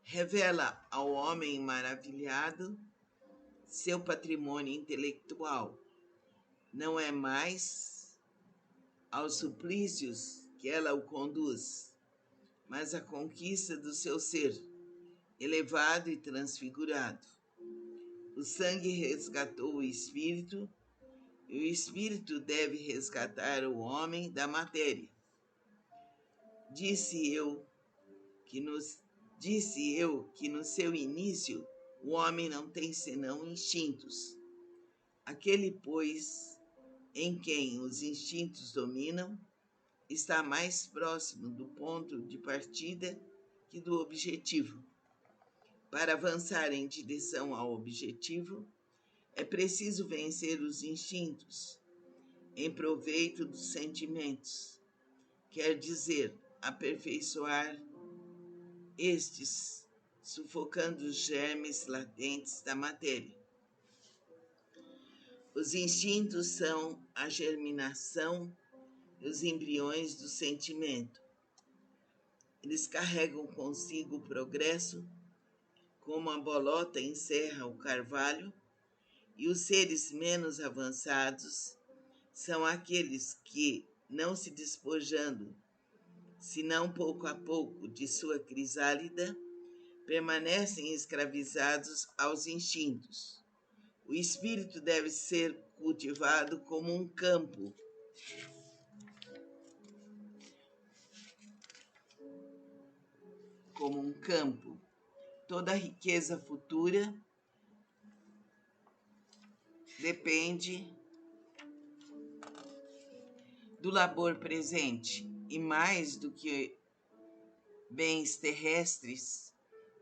revela ao homem maravilhado seu patrimônio intelectual. Não é mais aos suplícios que ela o conduz, mas à conquista do seu ser, elevado e transfigurado. O sangue resgatou o espírito, e o espírito deve resgatar o homem da matéria. Disse eu que no seu início o homem não tem senão instintos. Aquele, pois, em quem os instintos dominam, está mais próximo do ponto de partida que do objetivo. Para avançar em direção ao objetivo, é preciso vencer os instintos, em proveito dos sentimentos, quer dizer, aperfeiçoar estes, sufocando os germes latentes da matéria. Os instintos são a germinação e os embriões do sentimento. Eles carregam consigo o progresso, como a bolota encerra o carvalho, e os seres menos avançados são aqueles que, não se despojando, senão pouco a pouco, de sua crisálida, permanecem escravizados aos instintos. O espírito deve ser cultivado como um campo. Como um campo. Toda a riqueza futura depende do labor presente, e mais do que bens terrestres,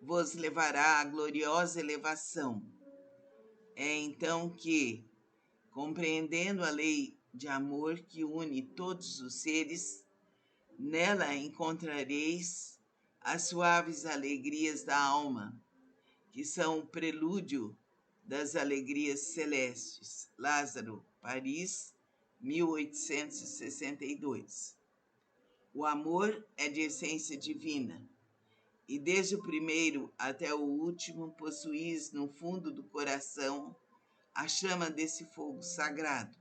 vos levará à gloriosa elevação. É então que, compreendendo a lei de amor que une todos os seres, nela encontrareis as suaves alegrias da alma, que são o prelúdio das alegrias celestes. Lázaro, Paris, 1862. O amor é de essência divina, e desde o primeiro até o último possuís no fundo do coração a chama desse fogo sagrado.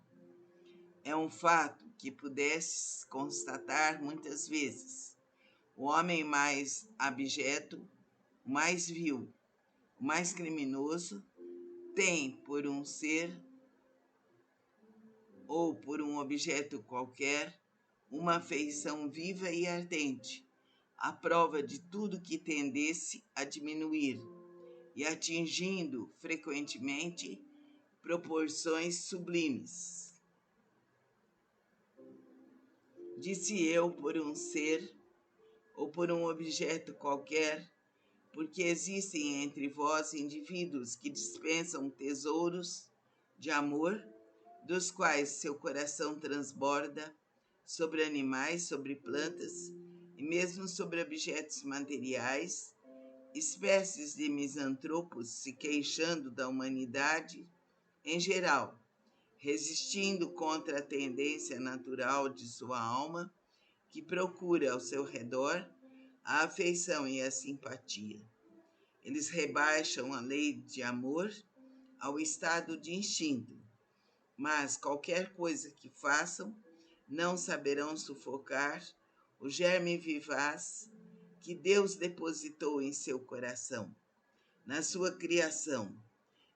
É um fato que pudesses constatar muitas vezes. O homem mais abjeto, o mais vil, o mais criminoso, tem por um ser ou por um objeto qualquer uma afeição viva e ardente, à prova de tudo que tendesse a diminuir, e atingindo frequentemente proporções sublimes. Disse eu por um ser ou por um objeto qualquer porque existem entre vós indivíduos que dispensam tesouros de amor, dos quais seu coração transborda sobre animais, sobre plantas e mesmo sobre objetos materiais, espécies de misantropos se queixando da humanidade em geral, resistindo contra a tendência natural de sua alma, que procura ao seu redor a afeição e a simpatia. Eles rebaixam a lei de amor ao estado de instinto, mas qualquer coisa que façam, não saberão sufocar o germe vivaz que Deus depositou em seu coração. Na sua criação,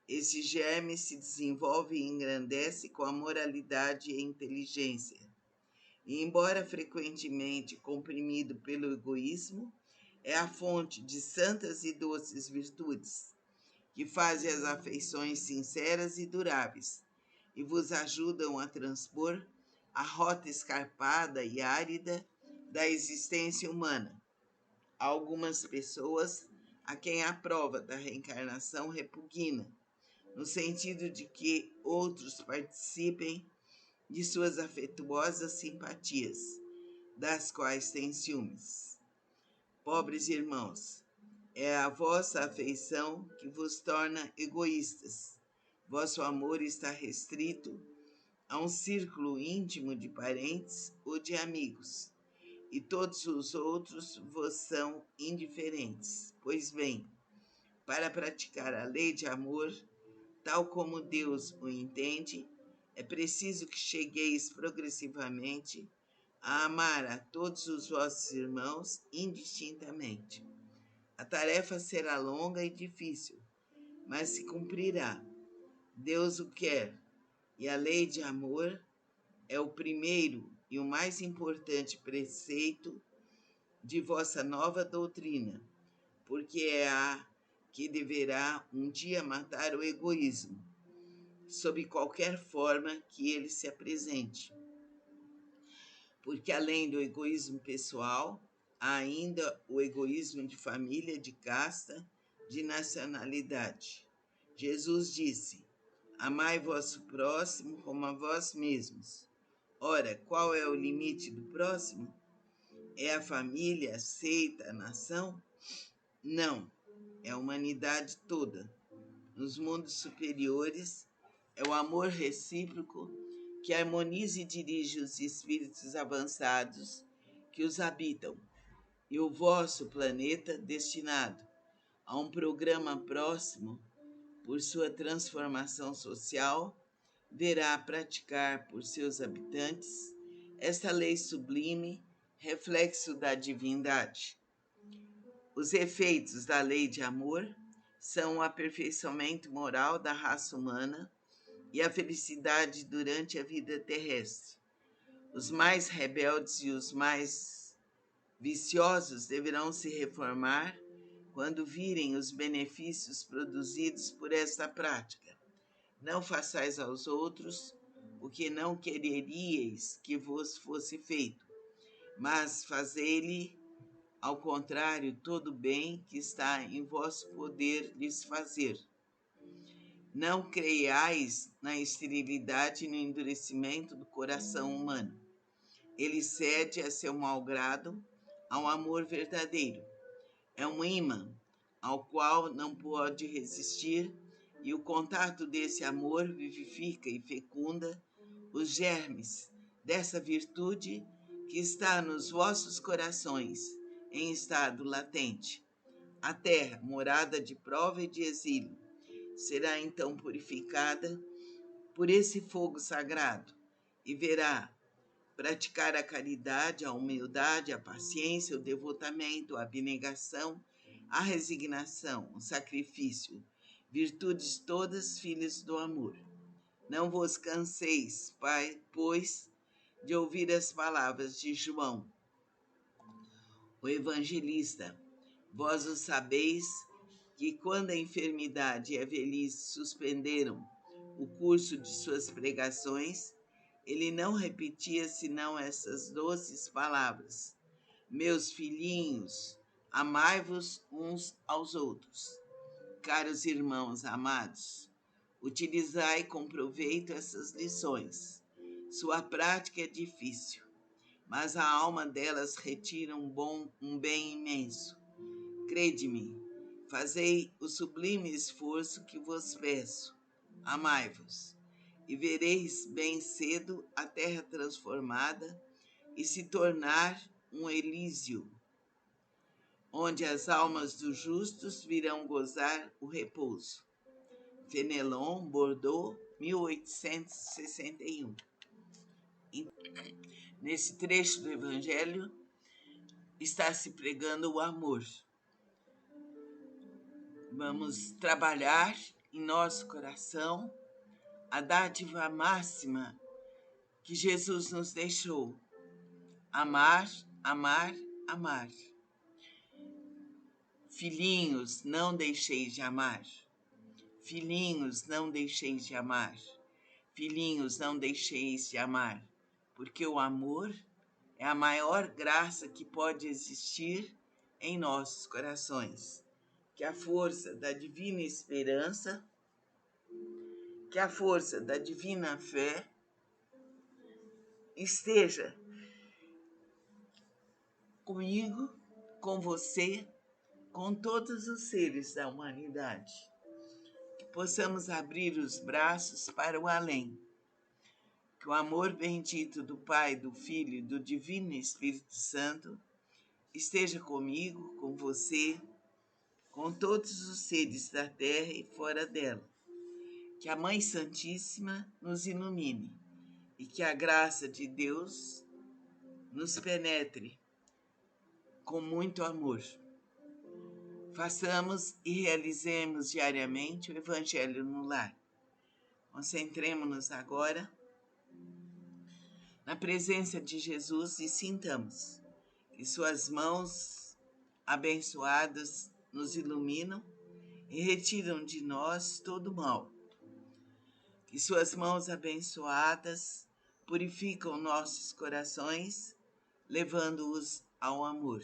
esse germe se desenvolve e engrandece com a moralidade e a inteligência. E, embora frequentemente comprimido pelo egoísmo, é a fonte de santas e doces virtudes, que fazem as afeições sinceras e duráveis, e vos ajudam a transpor a rota escarpada e árida da existência humana. Há algumas pessoas a quem a prova da reencarnação repugna, no sentido de que outros participem de suas afetuosas simpatias, das quais têm ciúmes. Pobres irmãos, é a vossa afeição que vos torna egoístas. Vosso amor está restrito a um círculo íntimo de parentes ou de amigos, e todos os outros vos são indiferentes. Pois bem, para praticar a lei de amor, tal como Deus o entende, é preciso que chegueis progressivamente a amar a todos os vossos irmãos indistintamente. A tarefa será longa e difícil, mas se cumprirá. Deus o quer, e a lei de amor é o primeiro e o mais importante preceito de vossa nova doutrina, porque é a que deverá um dia matar o egoísmo, sob qualquer forma que ele se apresente. Porque além do egoísmo pessoal, há ainda o egoísmo de família, de casta, de nacionalidade. Jesus disse: amai vosso próximo como a vós mesmos. Ora, qual é o limite do próximo? É a família, a seita, a nação? Não, é a humanidade toda. Nos mundos superiores, é o amor recíproco que harmoniza e dirige os espíritos avançados que os habitam, e o vosso planeta destinado a um programa próximo, por sua transformação social, verá praticar por seus habitantes esta lei sublime, reflexo da divindade. Os efeitos da lei de amor são o aperfeiçoamento moral da raça humana e a felicidade durante a vida terrestre. Os mais rebeldes e os mais viciosos deverão se reformar quando virem os benefícios produzidos por esta prática. Não façais aos outros o que não quereríeis que vos fosse feito, mas fazei-lhe, ao contrário, todo o bem que está em vosso poder lhes fazer. Não creiais na esterilidade e no endurecimento do coração humano. Ele cede a seu malgrado ao amor verdadeiro. É um imã ao qual não pode resistir, e o contato desse amor vivifica e fecunda os germes dessa virtude que está nos vossos corações em estado latente. A terra, morada de prova e de exílio, será então purificada por esse fogo sagrado e verá praticar a caridade, a humildade, a paciência, o devotamento, a abnegação, a resignação, o sacrifício, virtudes todas filhas do amor. Não vos canseis, pois, de ouvir as palavras de João, o evangelista. Vós o sabeis que quando a enfermidade e a velhice suspenderam o curso de suas pregações, ele não repetia senão essas doces palavras: meus filhinhos, Amai-vos uns aos outros. Caros irmãos amados, utilizai com proveito essas lições. Sua prática é difícil, mas a alma delas retira um bem imenso. Crede-me, fazei o sublime esforço que vos peço. Amai-vos, e vereis bem cedo a terra transformada e se tornar um Elísio, onde as almas dos justos virão gozar o repouso. Fenelon, Bordeaux, 1861. Nesse trecho do Evangelho está se pregando o amor. Vamos trabalhar em nosso coração a dádiva máxima que Jesus nos deixou: amar, amar, amar. Filhinhos, não deixeis de amar. Filhinhos, não deixeis de amar. Filhinhos, não deixeis de amar, porque o amor é a maior graça que pode existir em nossos corações. Que a força da divina esperança, que a força da divina fé esteja comigo, com você, com todos os seres da humanidade. Que possamos abrir os braços para o além. Que o amor bendito do Pai, do Filho e do Divino Espírito Santo esteja comigo, com você, com todos os seres da terra e fora dela. Que a Mãe Santíssima nos ilumine e que a graça de Deus nos penetre com muito amor. Façamos e realizemos diariamente o Evangelho no lar. Concentremos-nos agora na presença de Jesus e sintamos que suas mãos abençoadas nos iluminam e retiram de nós todo o mal. Que suas mãos abençoadas purificam nossos corações, levando-os ao amor.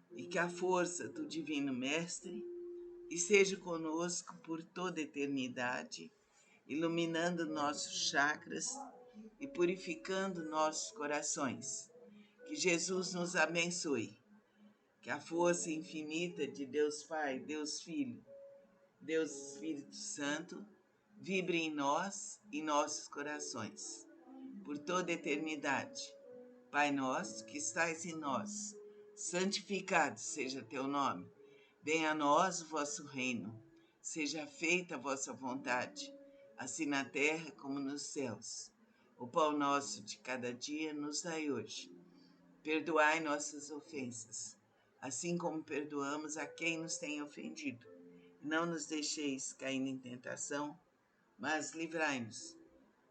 E que a força do Divino Mestre esteja conosco por toda a eternidade, iluminando nossos chakras e purificando nossos corações. Que Jesus nos abençoe. Que a força infinita de Deus Pai, Deus Filho, Deus Espírito Santo vibre em nós e nossos corações, por toda a eternidade. Pai nosso, que estais em nós, santificado seja teu nome. Venha a nós o vosso reino. Seja feita a vossa vontade, assim na terra como nos céus. O pão nosso de cada dia nos dai hoje. Perdoai nossas ofensas, assim como perdoamos a quem nos tem ofendido. Não nos deixeis cair em tentação, mas livrai-nos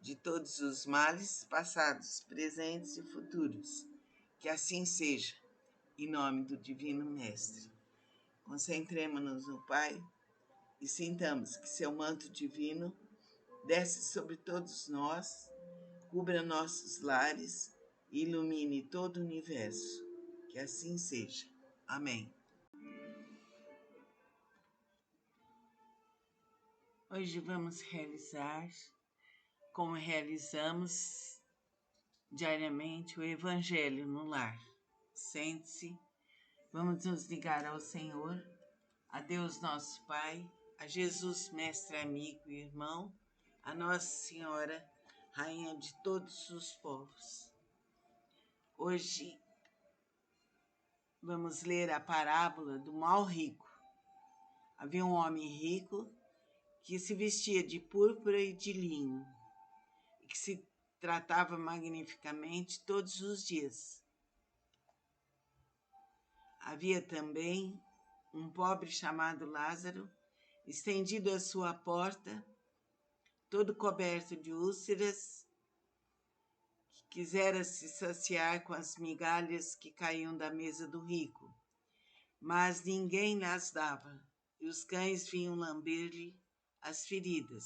de todos os males, passados, presentes e futuros. Que assim seja, em nome do Divino Mestre. Concentremo-nos no Pai e sintamos que seu manto divino desce sobre todos nós, cubra nossos lares e ilumine todo o universo. Que assim seja. Amém. Hoje vamos realizar, como realizamos diariamente, o Evangelho no lar. Sente-se, vamos nos ligar ao Senhor, a Deus nosso Pai, a Jesus, Mestre, amigo e irmão, a Nossa Senhora, Rainha de todos os povos. Hoje vamos ler a parábola do mal rico. Havia um homem rico que se vestia de púrpura e de linho, e que se tratava magnificamente todos os dias. Havia também um pobre chamado Lázaro, estendido à sua porta, todo coberto de úlceras, que quisera se saciar com as migalhas que caíam da mesa do rico, mas ninguém lhes dava, e os cães vinham lamber-lhe as feridas.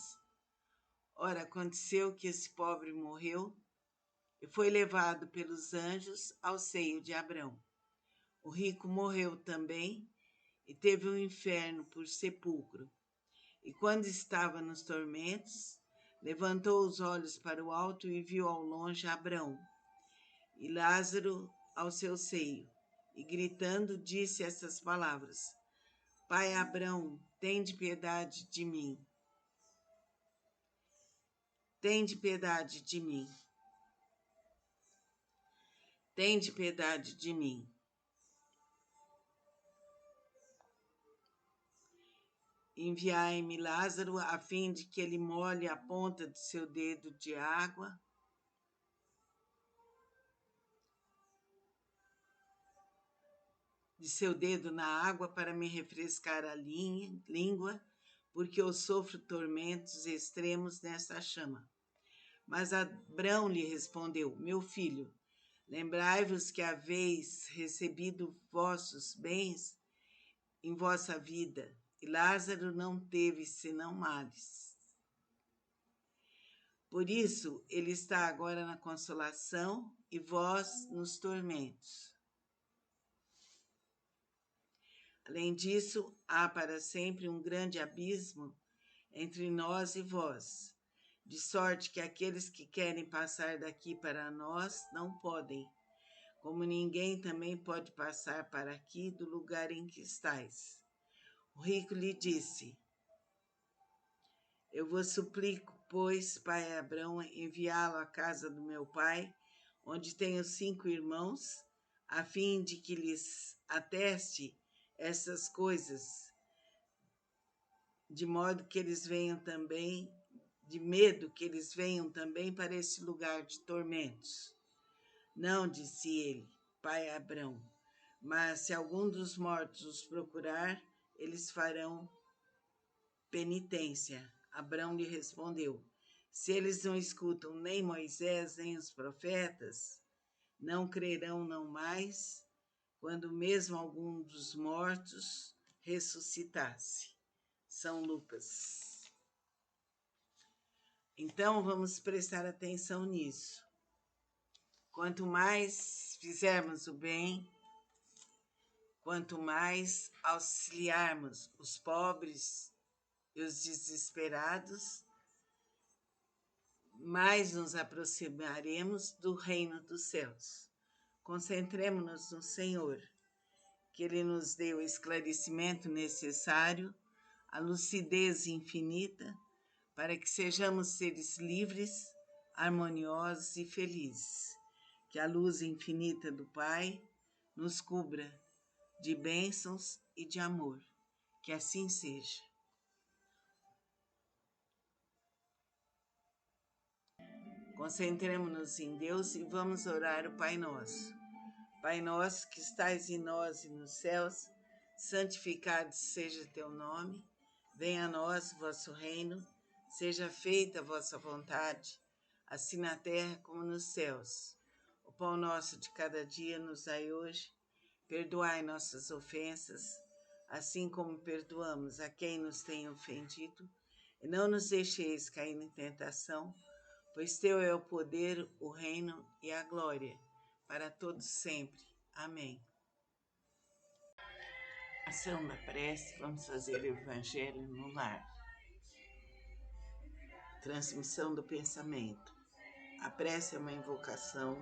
Ora, aconteceu que esse pobre morreu e foi levado pelos anjos ao seio de Abrão. O rico morreu também e teve o inferno por sepulcro. E quando estava nos tormentos, levantou os olhos para o alto e viu ao longe Abrão e Lázaro ao seu seio. E gritando, disse essas palavras: Pai Abrão, tende piedade de mim. Tende piedade de mim. Tende piedade de mim. Enviai-me Lázaro, a fim de que ele molhe a ponta do seu dedo de água na água para me refrescar a língua, porque eu sofro tormentos extremos nessa chama. Mas Abrão lhe respondeu: Meu filho, lembrai-vos que haveis recebido vossos bens em vossa vida, e Lázaro não teve senão males. Por isso, ele está agora na consolação e vós nos tormentos. Além disso, há para sempre um grande abismo entre nós e vós, de sorte que aqueles que querem passar daqui para nós não podem, como ninguém também pode passar para aqui do lugar em que estais. O rico lhe disse: Eu vos suplico, pois, pai Abrão, enviá-lo à casa do meu pai, onde tenho 5 irmãos, a fim de que lhes ateste essas coisas, de modo que eles venham também, de medo que eles venham também para esse lugar de tormentos. Não, disse ele, pai Abrão, mas se algum dos mortos os procurar, eles farão penitência. Abrão lhe respondeu: Se eles não escutam nem Moisés, nem os profetas, não crerão não mais, quando mesmo algum dos mortos ressuscitasse. São Lucas. Então, vamos prestar atenção nisso. Quanto mais fizermos o bem, quanto mais auxiliarmos os pobres e os desesperados, mais nos aproximaremos do reino dos céus. Concentremos-nos no Senhor, que Ele nos dê o esclarecimento necessário, a lucidez infinita, para que sejamos seres livres, harmoniosos e felizes. Que a luz infinita do Pai nos cubra de bênçãos e de amor. Que assim seja. Concentremos-nos em Deus e vamos orar o Pai Nosso. Pai nosso que estais em nós e nos céus, santificado seja teu nome. Venha a nós o vosso reino, seja feita a vossa vontade, assim na terra como nos céus. O pão nosso de cada dia nos dai hoje. Perdoai nossas ofensas, assim como perdoamos a quem nos tem ofendido. E não nos deixeis cair em tentação, pois teu é o poder, o reino e a glória, para todos sempre. Amém. Ação da prece, vamos fazer o Evangelho no lar. Transmissão do pensamento. A prece é uma invocação,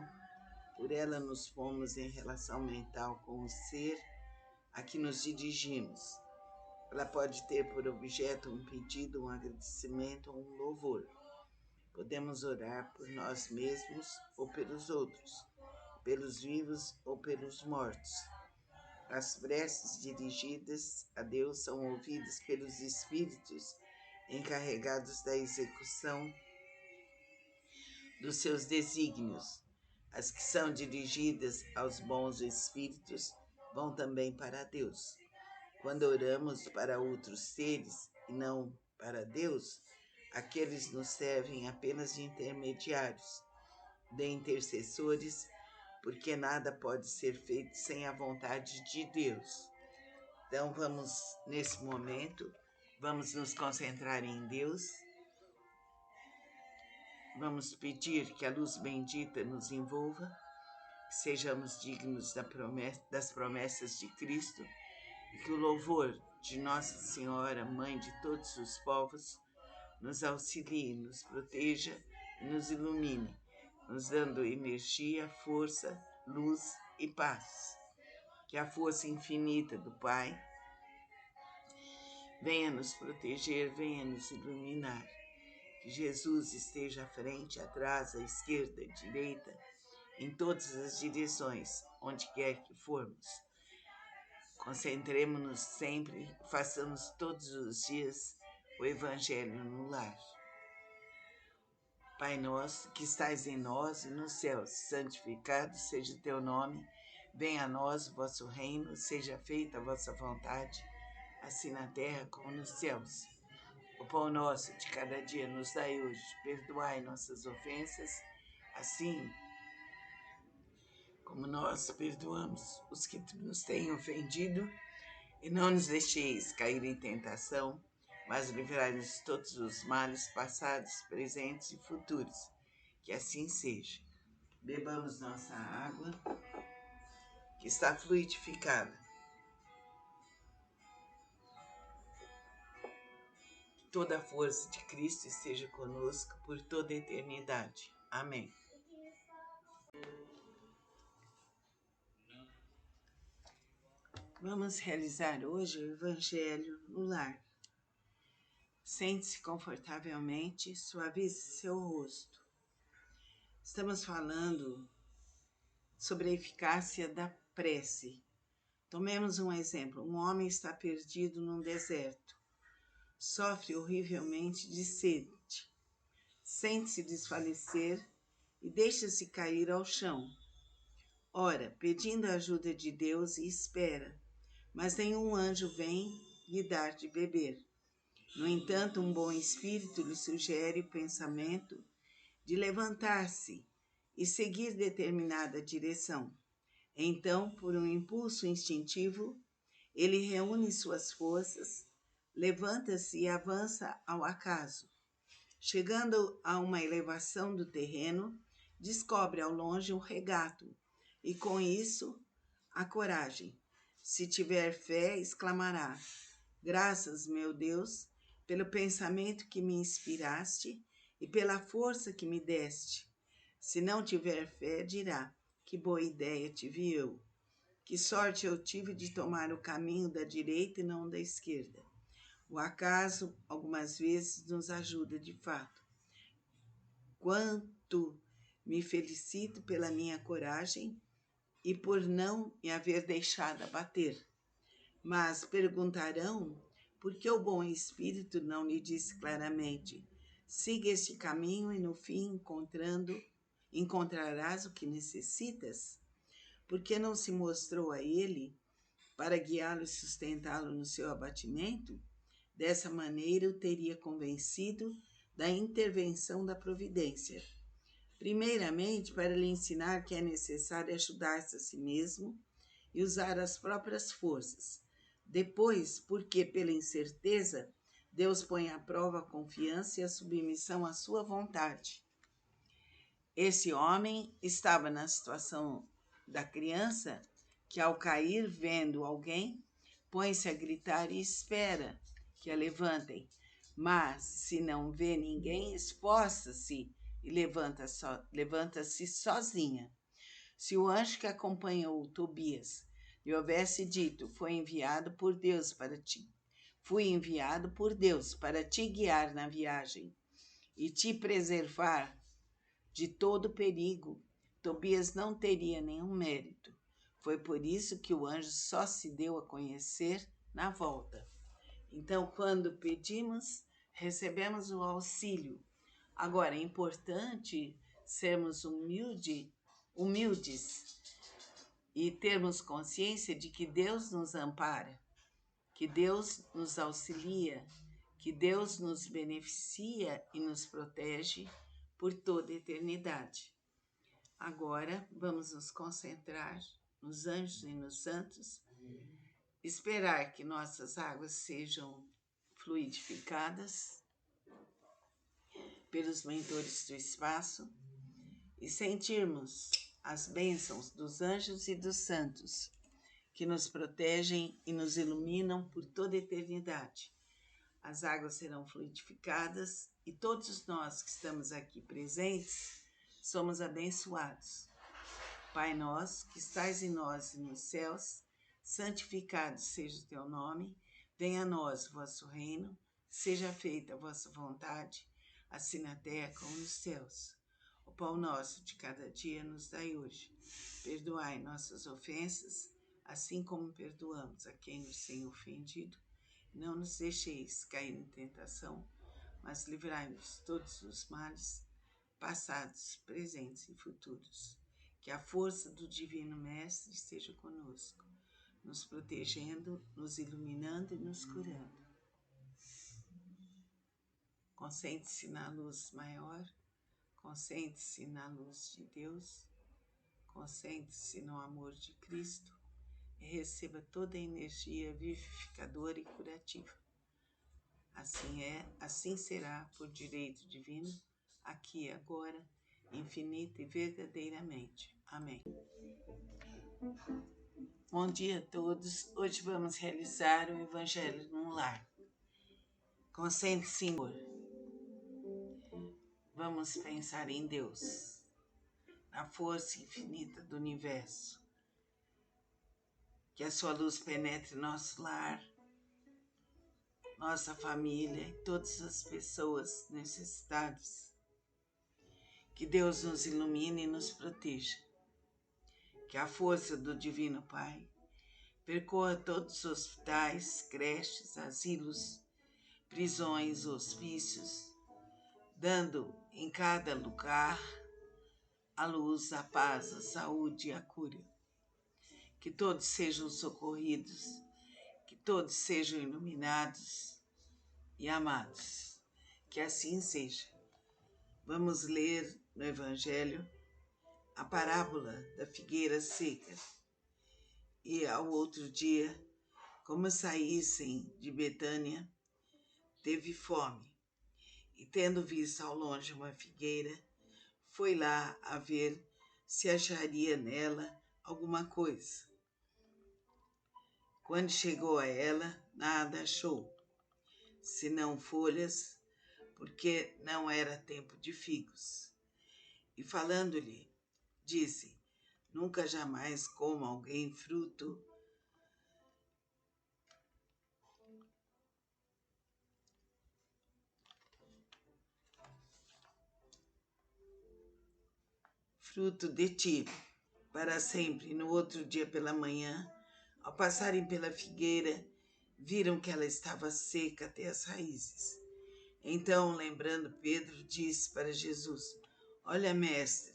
por ela nos pomos em relação mental com o ser a que nos dirigimos. Ela pode ter por objeto um pedido, um agradecimento ou um louvor. Podemos orar por nós mesmos ou pelos outros, pelos vivos ou pelos mortos. As preces dirigidas a Deus são ouvidas pelos espíritos encarregados da execução dos seus desígnios. As que são dirigidas aos bons espíritos vão também para Deus. Quando oramos para outros seres e não para Deus, aqueles nos servem apenas de intermediários, de intercessores, porque nada pode ser feito sem a vontade de Deus. Então vamos, nesse momento, vamos nos concentrar em Deus. Vamos pedir que a luz bendita nos envolva, que sejamos dignos das promessas de Cristo e que o louvor de Nossa Senhora, Mãe de todos os povos, nos auxilie, nos proteja e nos ilumine, nos dando energia, força, luz e paz. Que a força infinita do Pai venha nos proteger, venha nos iluminar. Que Jesus esteja à frente, atrás, à esquerda, à direita, em todas as direções, onde quer que formos. Concentremos-nos sempre, façamos todos os dias o Evangelho no lar. Pai nosso, que estais em nós e nos céus, santificado seja o teu nome, venha a nós o vosso reino, seja feita a vossa vontade, assim na terra como nos céus. O pão nosso de cada dia nos dai hoje, perdoai nossas ofensas, assim como nós perdoamos os que nos têm ofendido, e não nos deixeis cair em tentação, mas livrai-nos de todos os males passados, presentes e futuros. Que assim seja. Bebamos nossa água, que está fluidificada. Que toda a força de Cristo esteja conosco por toda a eternidade. Amém. Vamos realizar hoje o Evangelho no lar. Sente-se confortavelmente, suavize seu rosto. Estamos falando sobre a eficácia da prece. Tomemos um exemplo. Um homem está perdido num deserto. Sofre horrivelmente de sede. Sente-se desfalecer e deixa-se cair ao chão. Ora, pedindo a ajuda de Deus e espera, mas nenhum anjo vem lhe dar de beber. No entanto, um bom espírito lhe sugere o pensamento de levantar-se e seguir determinada direção. Então, por um impulso instintivo, ele reúne suas forças, levanta-se e avança ao acaso. Chegando a uma elevação do terreno, descobre ao longe um regato e, com isso, a coragem. Se tiver fé, exclamará: graças, meu Deus, pelo pensamento que me inspiraste e pela força que me deste. Se não tiver fé, dirá: que boa ideia tive eu. Que sorte eu tive de tomar o caminho da direita e não da esquerda. O acaso, algumas vezes, nos ajuda de fato. Quanto me felicito pela minha coragem e por não me haver deixado abater. Mas perguntarão por que o bom espírito não lhe disse claramente: siga este caminho e no fim encontrarás o que necessitas? Por que não se mostrou a ele para guiá-lo e sustentá-lo no seu abatimento? Dessa maneira o teria convencido da intervenção da providência. Primeiramente, para lhe ensinar que é necessário ajudar-se a si mesmo e usar as próprias forças. Depois, porque pela incerteza, Deus põe à prova a confiança e a submissão à sua vontade. Esse homem estava na situação da criança que, ao cair, vendo alguém, põe-se a gritar e espera que a levantem. Mas, se não vê ninguém, esforça-se e levanta-se sozinha. Se o anjo que acompanhou Tobias lhe houvesse dito: fui enviado por Deus para te guiar na viagem e te preservar de todo perigo, Tobias não teria nenhum mérito. Foi por isso que o anjo só se deu a conhecer na volta. Então, quando pedimos, recebemos o auxílio. Agora, é importante sermos humildes e termos consciência de que Deus nos ampara, que Deus nos auxilia, que Deus nos beneficia e nos protege por toda a eternidade. Agora, vamos nos concentrar nos anjos e nos santos, esperar que nossas águas sejam fluidificadas pelos mentores do espaço e sentirmos as bênçãos dos anjos e dos santos, que nos protegem e nos iluminam por toda a eternidade. As águas serão fluidificadas e todos nós que estamos aqui presentes somos abençoados. Pai nosso, que estais em nós e nos céus, santificado seja o teu nome, venha a nós o vosso reino, seja feita a vossa vontade, assim na terra como nos céus. O pão nosso de cada dia nos dai hoje. Perdoai nossas ofensas, assim como perdoamos a quem nos tem ofendido. Não nos deixeis cair em tentação, mas livrai-nos de todos os males, passados, presentes e futuros. Que a força do Divino Mestre esteja conosco, nos protegendo, nos iluminando e nos curando. Concentre-se na luz maior, concentre-se na luz de Deus, concentre-se no amor de Cristo e receba toda a energia vivificadora e curativa. Assim é, assim será, por direito divino, aqui e agora, infinita e verdadeiramente. Amém. Bom dia a todos. Hoje vamos realizar o Evangelho no Lar. Concentre-se em amor. Vamos pensar em Deus, na força infinita do universo. Que a sua luz penetre nosso lar, nossa família e todas as pessoas necessitadas. Que Deus nos ilumine e nos proteja. Que a força do Divino Pai percorra todos os hospitais, creches, asilos, prisões, hospícios, dando em cada lugar a luz, a paz, a saúde e a cura. Que todos sejam socorridos, que todos sejam iluminados e amados. Que assim seja. Vamos ler no Evangelho a parábola da figueira seca. E ao outro dia, como saíssem de Betânia, teve fome. E tendo visto ao longe uma figueira, foi lá a ver se acharia nela alguma coisa. Quando chegou a ela, nada achou, senão folhas, porque não era tempo de figos. E falando-lhe, disse: nunca jamais coma alguém fruto de ti, para sempre. No outro dia pela manhã, ao passarem pela figueira, viram que ela estava seca até as raízes. Então, lembrando Pedro, disse para Jesus: olha, mestre,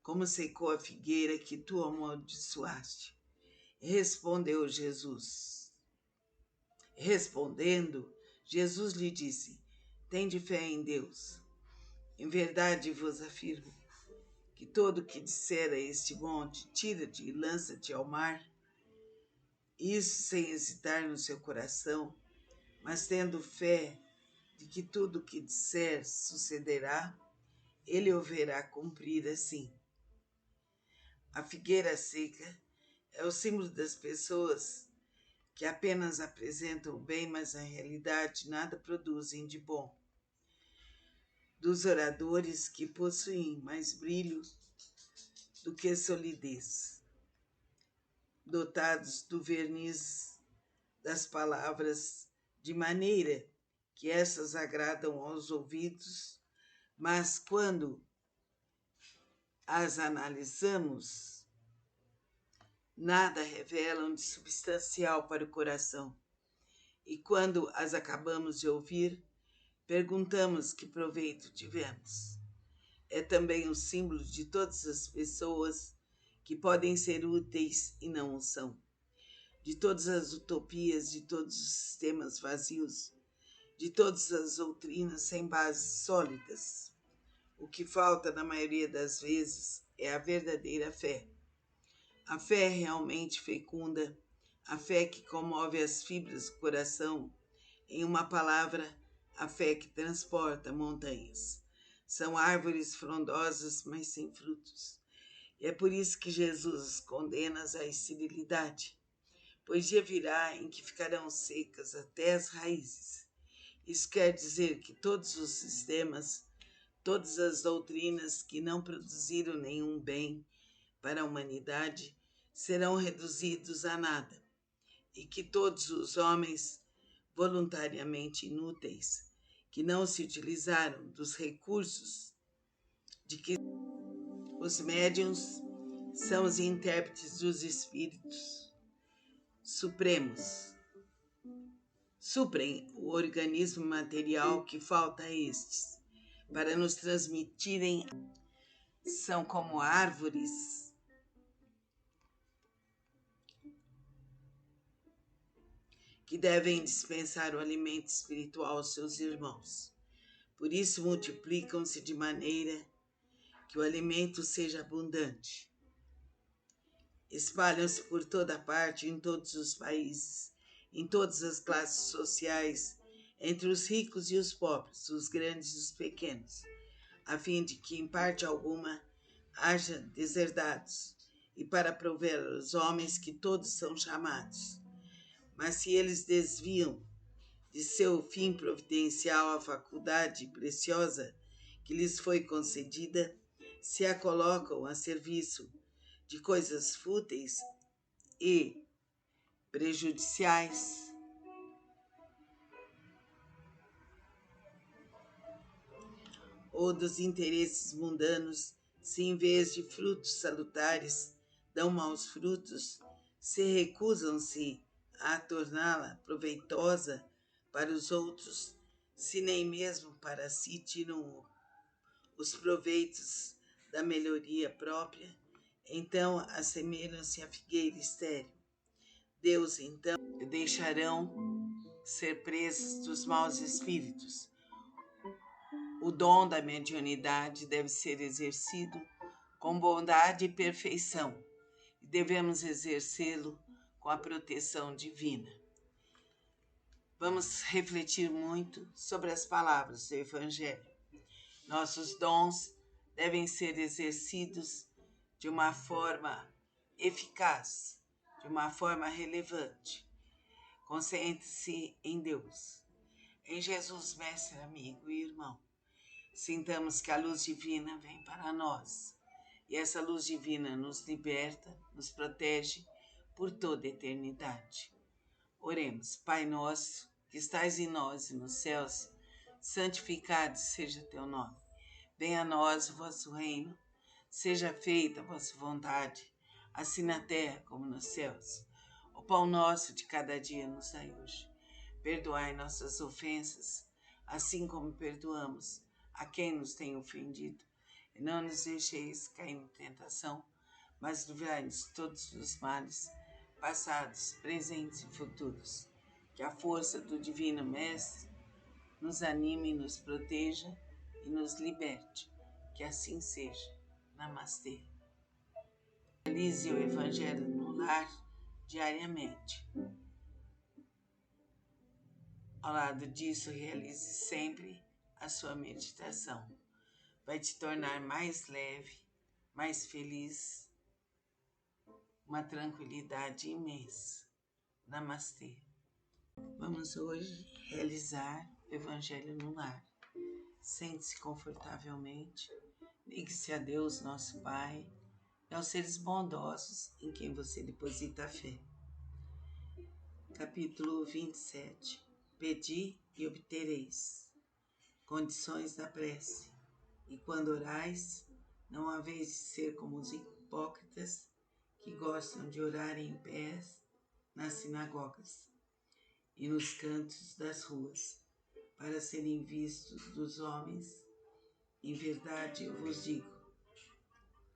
como secou a figueira que tu amaldiçoaste. Respondendo, Jesus lhe disse: tende fé em Deus. Em verdade vos afirmo que todo que disser a este monte, tira-te e lança-te ao mar, isso sem hesitar no seu coração, mas tendo fé de que tudo o que disser sucederá, ele o verá cumprir assim. A figueira seca é o símbolo das pessoas que apenas apresentam o bem, mas na realidade nada produzem de bom. Dos oradores que possuem mais brilho do que solidez, dotados do verniz das palavras, de maneira que essas agradam aos ouvidos, mas quando as analisamos, nada revelam de substancial para o coração. E quando as acabamos de ouvir, perguntamos que proveito tivemos. É também o símbolo de todas as pessoas que podem ser úteis e não o são, de todas as utopias, de todos os sistemas vazios, de todas as doutrinas sem bases sólidas. O que falta, na maioria das vezes, é a verdadeira fé. A fé realmente fecunda, a fé que comove as fibras do coração, em uma palavra, a fé que transporta montanhas. São árvores frondosas, mas sem frutos, E é por isso que Jesus condena a esterilidade, pois dia virá em que ficarão secas até as raízes. Isso quer dizer que todos os sistemas, todas as doutrinas que não produziram nenhum bem para a humanidade serão reduzidos a nada, e que todos os homens voluntariamente inúteis, que não se utilizaram dos recursos de que os médiuns são os intérpretes dos espíritos supremos, suprem o organismo material que falta a estes, para nos transmitirem. São como árvores que devem dispensar o alimento espiritual aos seus irmãos. Por isso multiplicam-se de maneira que o alimento seja abundante. Espalham-se por toda parte, em todos os países, em todas as classes sociais, entre os ricos e os pobres, os grandes e os pequenos, a fim de que, em parte alguma, haja deserdados, e para prover aos homens que todos são chamados. Mas se eles desviam de seu fim providencial a faculdade preciosa que lhes foi concedida, se a colocam a serviço de coisas fúteis e prejudiciais, ou dos interesses mundanos, se em vez de frutos salutares dão maus frutos, se recusam-se a torná-la proveitosa para os outros, se nem mesmo para si tiram os proveitos da melhoria própria, então assemelham-se à figueira estéril. Deus, então, deixarão ser presos dos maus espíritos. O dom da mediunidade deve ser exercido com bondade e perfeição, e devemos exercê-lo com a proteção divina. Vamos refletir muito sobre as palavras do Evangelho. Nossos dons devem ser exercidos de uma forma eficaz, de uma forma relevante. Concentre-se em Deus, em Jesus, mestre, amigo e irmão. Sintamos que a luz divina vem para nós, e essa luz divina nos liberta, nos protege por toda a eternidade. Oremos. Pai nosso, que estais em nós e nos céus, santificado seja teu nome. Venha a nós o vosso reino, seja feita a vossa vontade, assim na terra como nos céus. O pão nosso de cada dia nos dai hoje. Perdoai nossas ofensas, assim como perdoamos a quem nos tem ofendido. E não nos deixeis cair em tentação, mas livrai-nos todos os males, passados, presentes e futuros. Que a força do Divino Mestre nos anime e nos proteja e nos liberte. Que assim seja. Namastê. Realize o Evangelho no lar diariamente. Ao lado disso, realize sempre a sua meditação. Vai te tornar mais leve, mais feliz, uma tranquilidade imensa. Namastê. Vamos hoje realizar o Evangelho no lar. Sente-se confortavelmente, ligue-se a Deus, nosso Pai, e aos seres bondosos em quem você deposita a fé. Capítulo 27. Pedi e obtereis. Condições da prece. E quando orais, não haveis de ser como os hipócritas que gostam de orar em pés nas sinagogas e nos cantos das ruas, para serem vistos dos homens. Em verdade, eu vos digo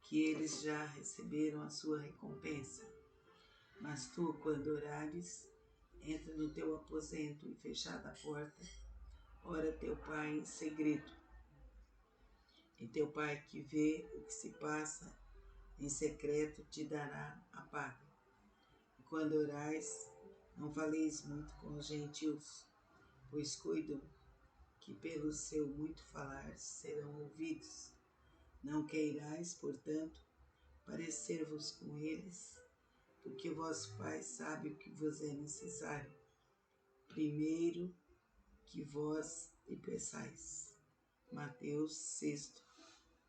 que eles já receberam a sua recompensa. Mas tu, quando orares, entra no teu aposento e, fechada a porta, ora teu Pai em segredo. E teu Pai que vê o que se passa em secreto te dará a paga. E quando orais, não faleis muito com os gentios, pois cuidam que pelo seu muito falar serão ouvidos. Não queirais, portanto, parecer-vos com eles, porque vosso Pai sabe o que vos é necessário, primeiro que vós lhe peçais. Mateus 6,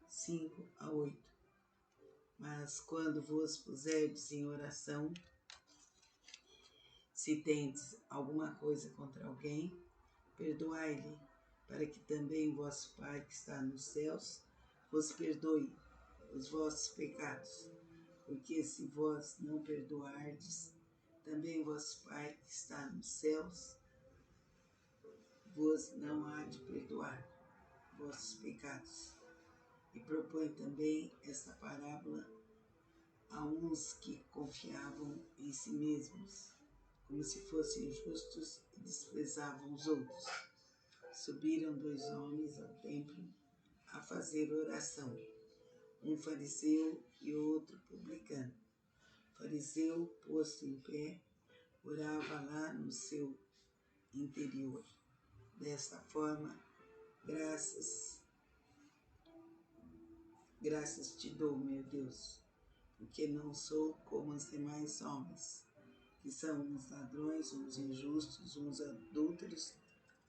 5-8. Mas quando vos puserdes em oração, se tendes alguma coisa contra alguém, perdoai-lhe, para que também vosso Pai que está nos céus vos perdoe os vossos pecados. Porque se vós não perdoardes, também vosso Pai que está nos céus vos não há de perdoar vossos pecados. E propõe também esta parábola a uns que confiavam em si mesmos, como se fossem justos e desprezavam os outros. Subiram 2 homens ao templo a fazer oração, um fariseu e outro publicano. O fariseu, posto em pé, orava lá no seu interior. Desta forma, graças te dou, meu Deus, porque não sou como os demais homens, que são uns ladrões, uns injustos, uns adúlteros,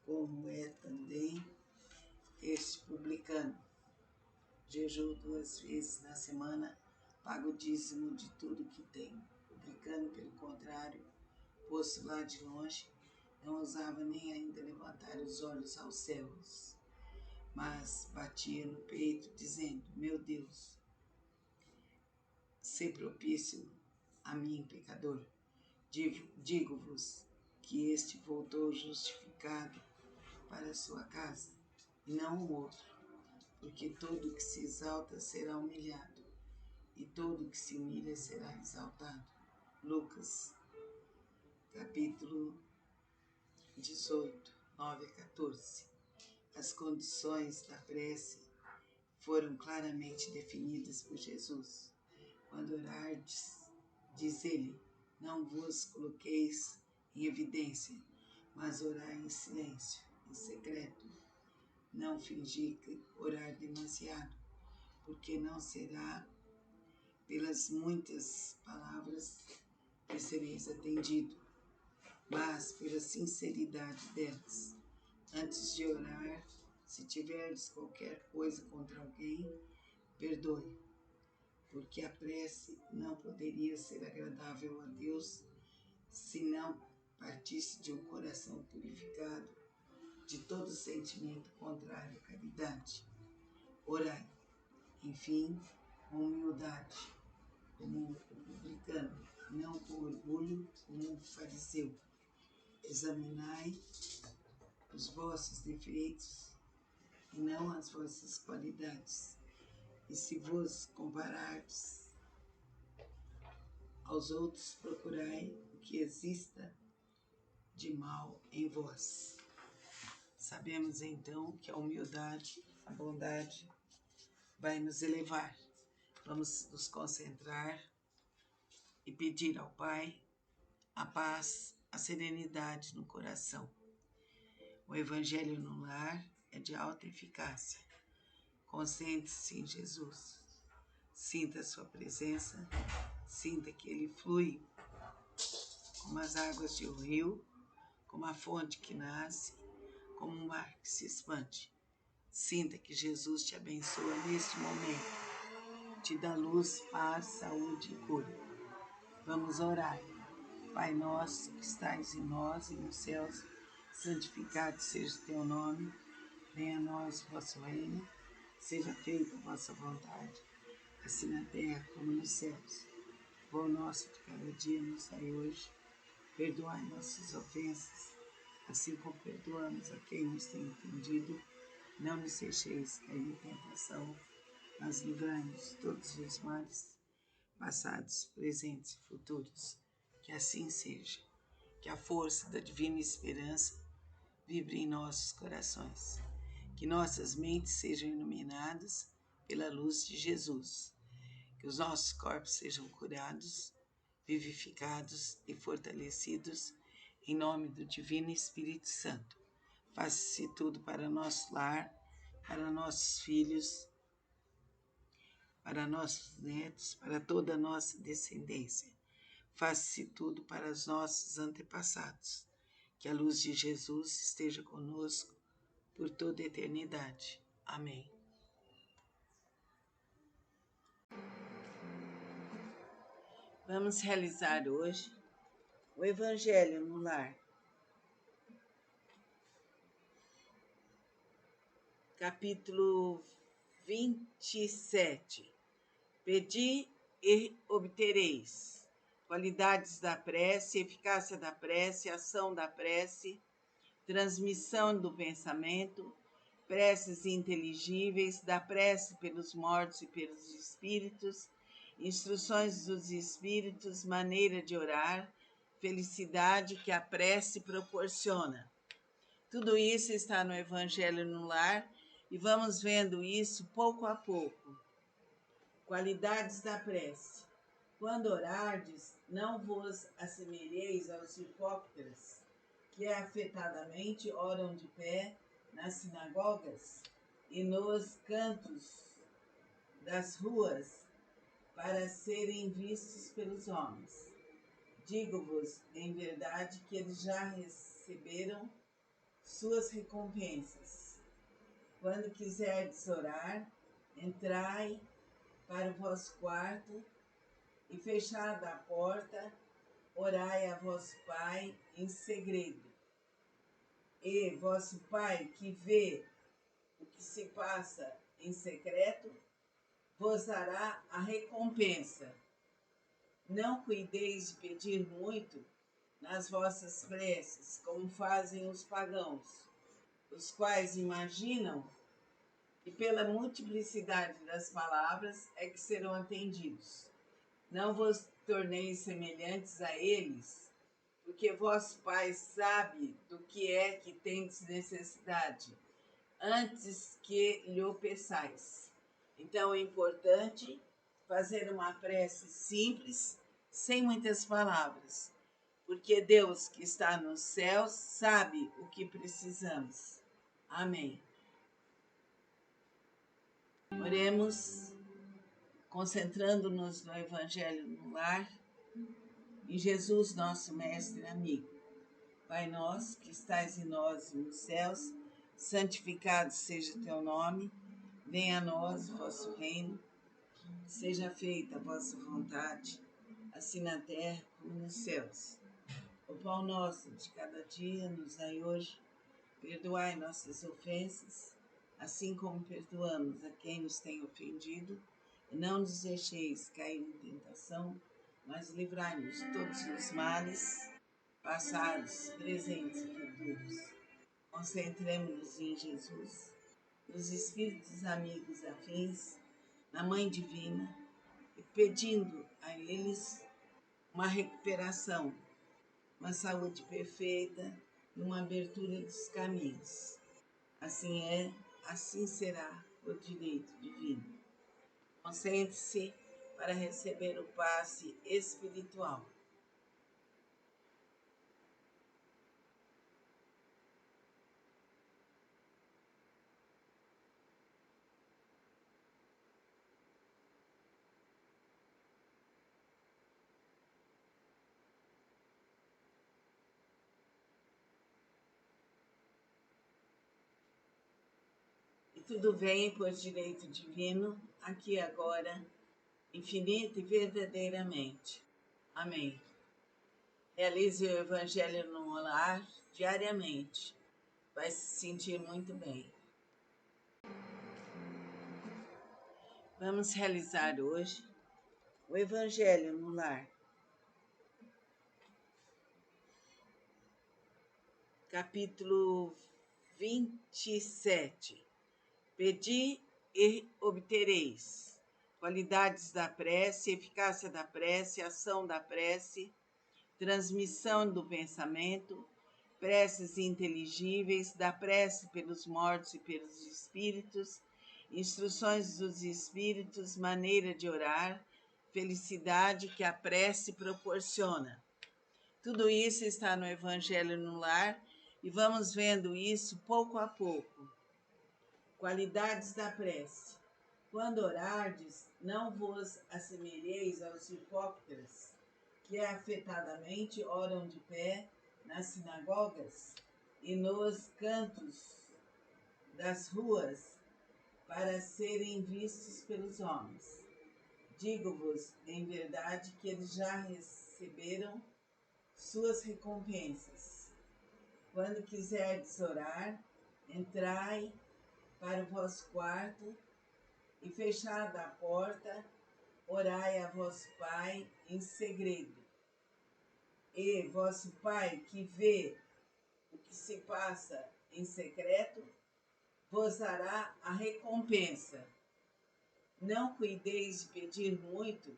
como é também este publicano. Jejuo 2 vezes na semana, pago o dízimo de tudo que tenho. Publicano, pelo contrário, posto lá de longe, não ousava nem ainda levantar os olhos aos céus, mas batia no peito, dizendo: meu Deus, sê propício a mim, pecador. Digo-vos que este voltou justificado para a sua casa, e não o outro, porque todo que se exalta será humilhado, e todo que se humilha será exaltado. Lucas, capítulo 18, 9-14. As condições da prece foram claramente definidas por Jesus. Quando orardes, diz ele, não vos coloqueis em evidência, mas orai em silêncio, em secreto. Não fingir orar demasiado, porque não será pelas muitas palavras que sereis atendido, mas pela sinceridade delas. Antes de orar, se tiverdes qualquer coisa contra alguém, perdoe, porque a prece não poderia ser agradável a Deus se não partisse de um coração purificado de todo sentimento contrário à caridade. Orai, enfim, com humildade, como o publicano, não com orgulho, como o fariseu. Examinai os vossos defeitos e não as vossas qualidades. E se vos comparardes aos outros, procurai o que exista de mal em vós. Sabemos então que a humildade, a bondade vai nos elevar. Vamos nos concentrar e pedir ao Pai a paz, a serenidade no coração. O Evangelho no lar é de alta eficácia. Concentre-se em Jesus. Sinta a sua presença, sinta que ele flui como as águas de um rio, como a fonte que nasce, como um mar que se expande. Sinta que Jesus te abençoa neste momento, te dá luz, paz, saúde e cura. Vamos orar. Pai nosso que estais em nós e nos céus, santificado seja o teu nome, venha a nós o vosso reino, seja feita a vossa vontade, assim na terra como nos céus. O pão nosso de cada dia nos dai hoje, perdoai nossas ofensas, assim como perdoamos a quem nos tem ofendido. Não nos deixeis cair em tentação, mas livrai-nos de todos os males, passados, presentes e futuros. Que assim seja. Que a força da divina esperança vibre em nossos corações. Que nossas mentes sejam iluminadas pela luz de Jesus. Que os nossos corpos sejam curados, vivificados e fortalecidos em nome do Divino Espírito Santo. Faça-se tudo para nosso lar, para nossos filhos, para nossos netos, para toda a nossa descendência. Faça-se tudo para os nossos antepassados. Que a luz de Jesus esteja conosco por toda a eternidade. Amém. Vamos realizar hoje o Evangelho no Lar. Capítulo 27. Pedi e obtereis. Qualidades da prece, eficácia da prece, ação da prece, transmissão do pensamento, preces inteligíveis, da prece pelos mortos e pelos espíritos, instruções dos espíritos, maneira de orar, felicidade que a prece proporciona. Tudo isso está no Evangelho no Lar e vamos vendo isso pouco a pouco. Qualidades da prece. Quando orardes, não vos assemelheis aos hipócritas, que afetadamente oram de pé nas sinagogas e nos cantos das ruas para serem vistos pelos homens. Digo-vos, em verdade, que eles já receberam suas recompensas. Quando quiserdes orar, entrai para o vosso quarto e, fechada a porta, orai a vosso Pai em segredo. E vosso Pai, que vê o que se passa em secreto, vos dará a recompensa. Não cuideis de pedir muito nas vossas preces, como fazem os pagãos, os quais imaginam que pela multiplicidade das palavras é que serão atendidos. Não vos torneis semelhantes a eles, porque vosso Pai sabe do que é que tendes necessidade, antes que lhe peçais. Então é importante fazer uma prece simples, sem muitas palavras, porque Deus que está nos céus sabe o que precisamos. Amém. Oremos, concentrando-nos no Evangelho no Lar, em Jesus, nosso Mestre e amigo. Pai nosso, que estais em nós e nos céus, santificado seja teu nome, venha a nós o vosso reino, seja feita a vossa vontade, assim na terra como nos céus. O pão nosso de cada dia nos dai hoje, perdoai nossas ofensas, assim como perdoamos a quem nos tem ofendido, e não nos deixeis cair em tentação, mas livrai-nos de todos os males, passados, presentes e futuros. Concentremos-nos em Jesus, nos espíritos amigos afins, na Mãe Divina, e pedindo a eles uma recuperação, uma saúde perfeita e uma abertura dos caminhos. Assim é, assim será, por direito divino. Concentre-se para receber o passe espiritual. E tudo vem por direito divino, aqui agora, infinita e verdadeiramente. Amém. Realize o Evangelho no lar diariamente. Vai se sentir muito bem. Vamos realizar hoje o Evangelho no Lar. Capítulo 27. Pedi e obtereis. Qualidades da prece, eficácia da prece, ação da prece, transmissão do pensamento, preces inteligíveis, da prece pelos mortos e pelos espíritos, instruções dos espíritos, maneira de orar, felicidade que a prece proporciona. Tudo isso está no Evangelho no Lar e vamos vendo isso pouco a pouco. Qualidades da prece. Quando orardes, não vos assemelheis aos hipócritas, que afetadamente oram de pé nas sinagogas e nos cantos das ruas, para serem vistos pelos homens. Digo-vos, em verdade, que eles já receberam suas recompensas. Quando quiserdes orar, entrai para o vosso quarto e, fechada a porta, orai a vosso Pai em segredo. E vosso Pai, que vê o que se passa em secreto, vos dará a recompensa. Não cuideis de pedir muito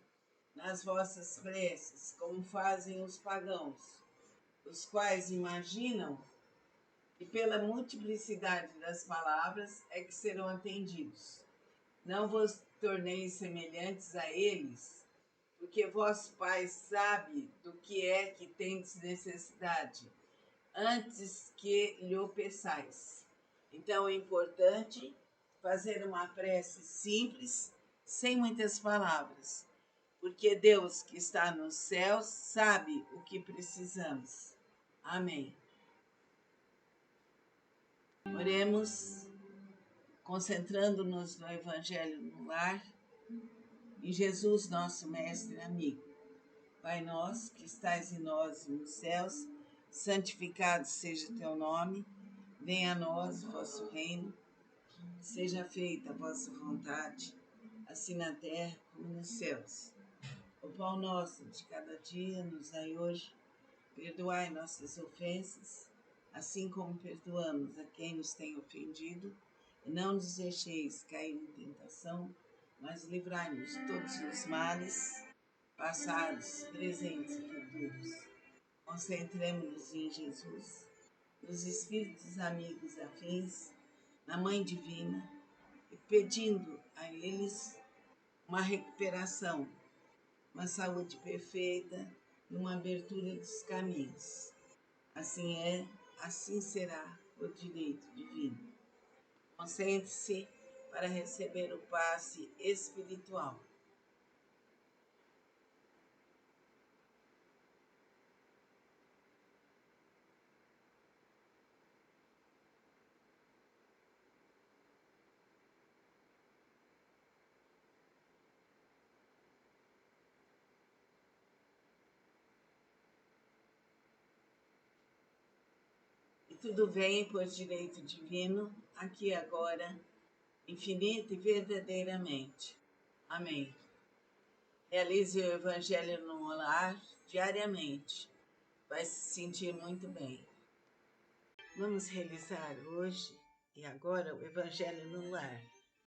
nas vossas preces, como fazem os pagãos, os quais imaginam que pela multiplicidade das palavras é que serão atendidos. Não vos torneis semelhantes a eles, porque vosso Pai sabe do que é que tendes necessidade, antes que lhe peçais. Então é importante fazer uma prece simples, sem muitas palavras, porque Deus que está nos céus sabe o que precisamos. Amém. Oremos, concentrando-nos no Evangelho no lar, em Jesus, nosso Mestre e amigo. Pai nosso, que estais em nós e nos céus, santificado seja o teu nome, venha a nós o vosso reino, seja feita a vossa vontade, assim na terra como nos céus. O pão nosso de cada dia nos dai hoje, perdoai nossas ofensas, assim como perdoamos a quem nos tem ofendido, e não nos deixeis cair em tentação, mas livrai-nos de todos os males, passados, presentes e futuros. Concentremos-nos em Jesus, nos espíritos amigos afins, na Mãe Divina, e pedindo a eles uma recuperação, uma saúde perfeita e uma abertura dos caminhos. Assim é, assim será o direito divino. Concentre-se para receber o passe espiritual. E tudo vem por direito divino, aqui e agora, infinita e verdadeiramente. Amém. Realize o Evangelho no lar diariamente. Vai se sentir muito bem. Vamos realizar hoje e agora o Evangelho no lar.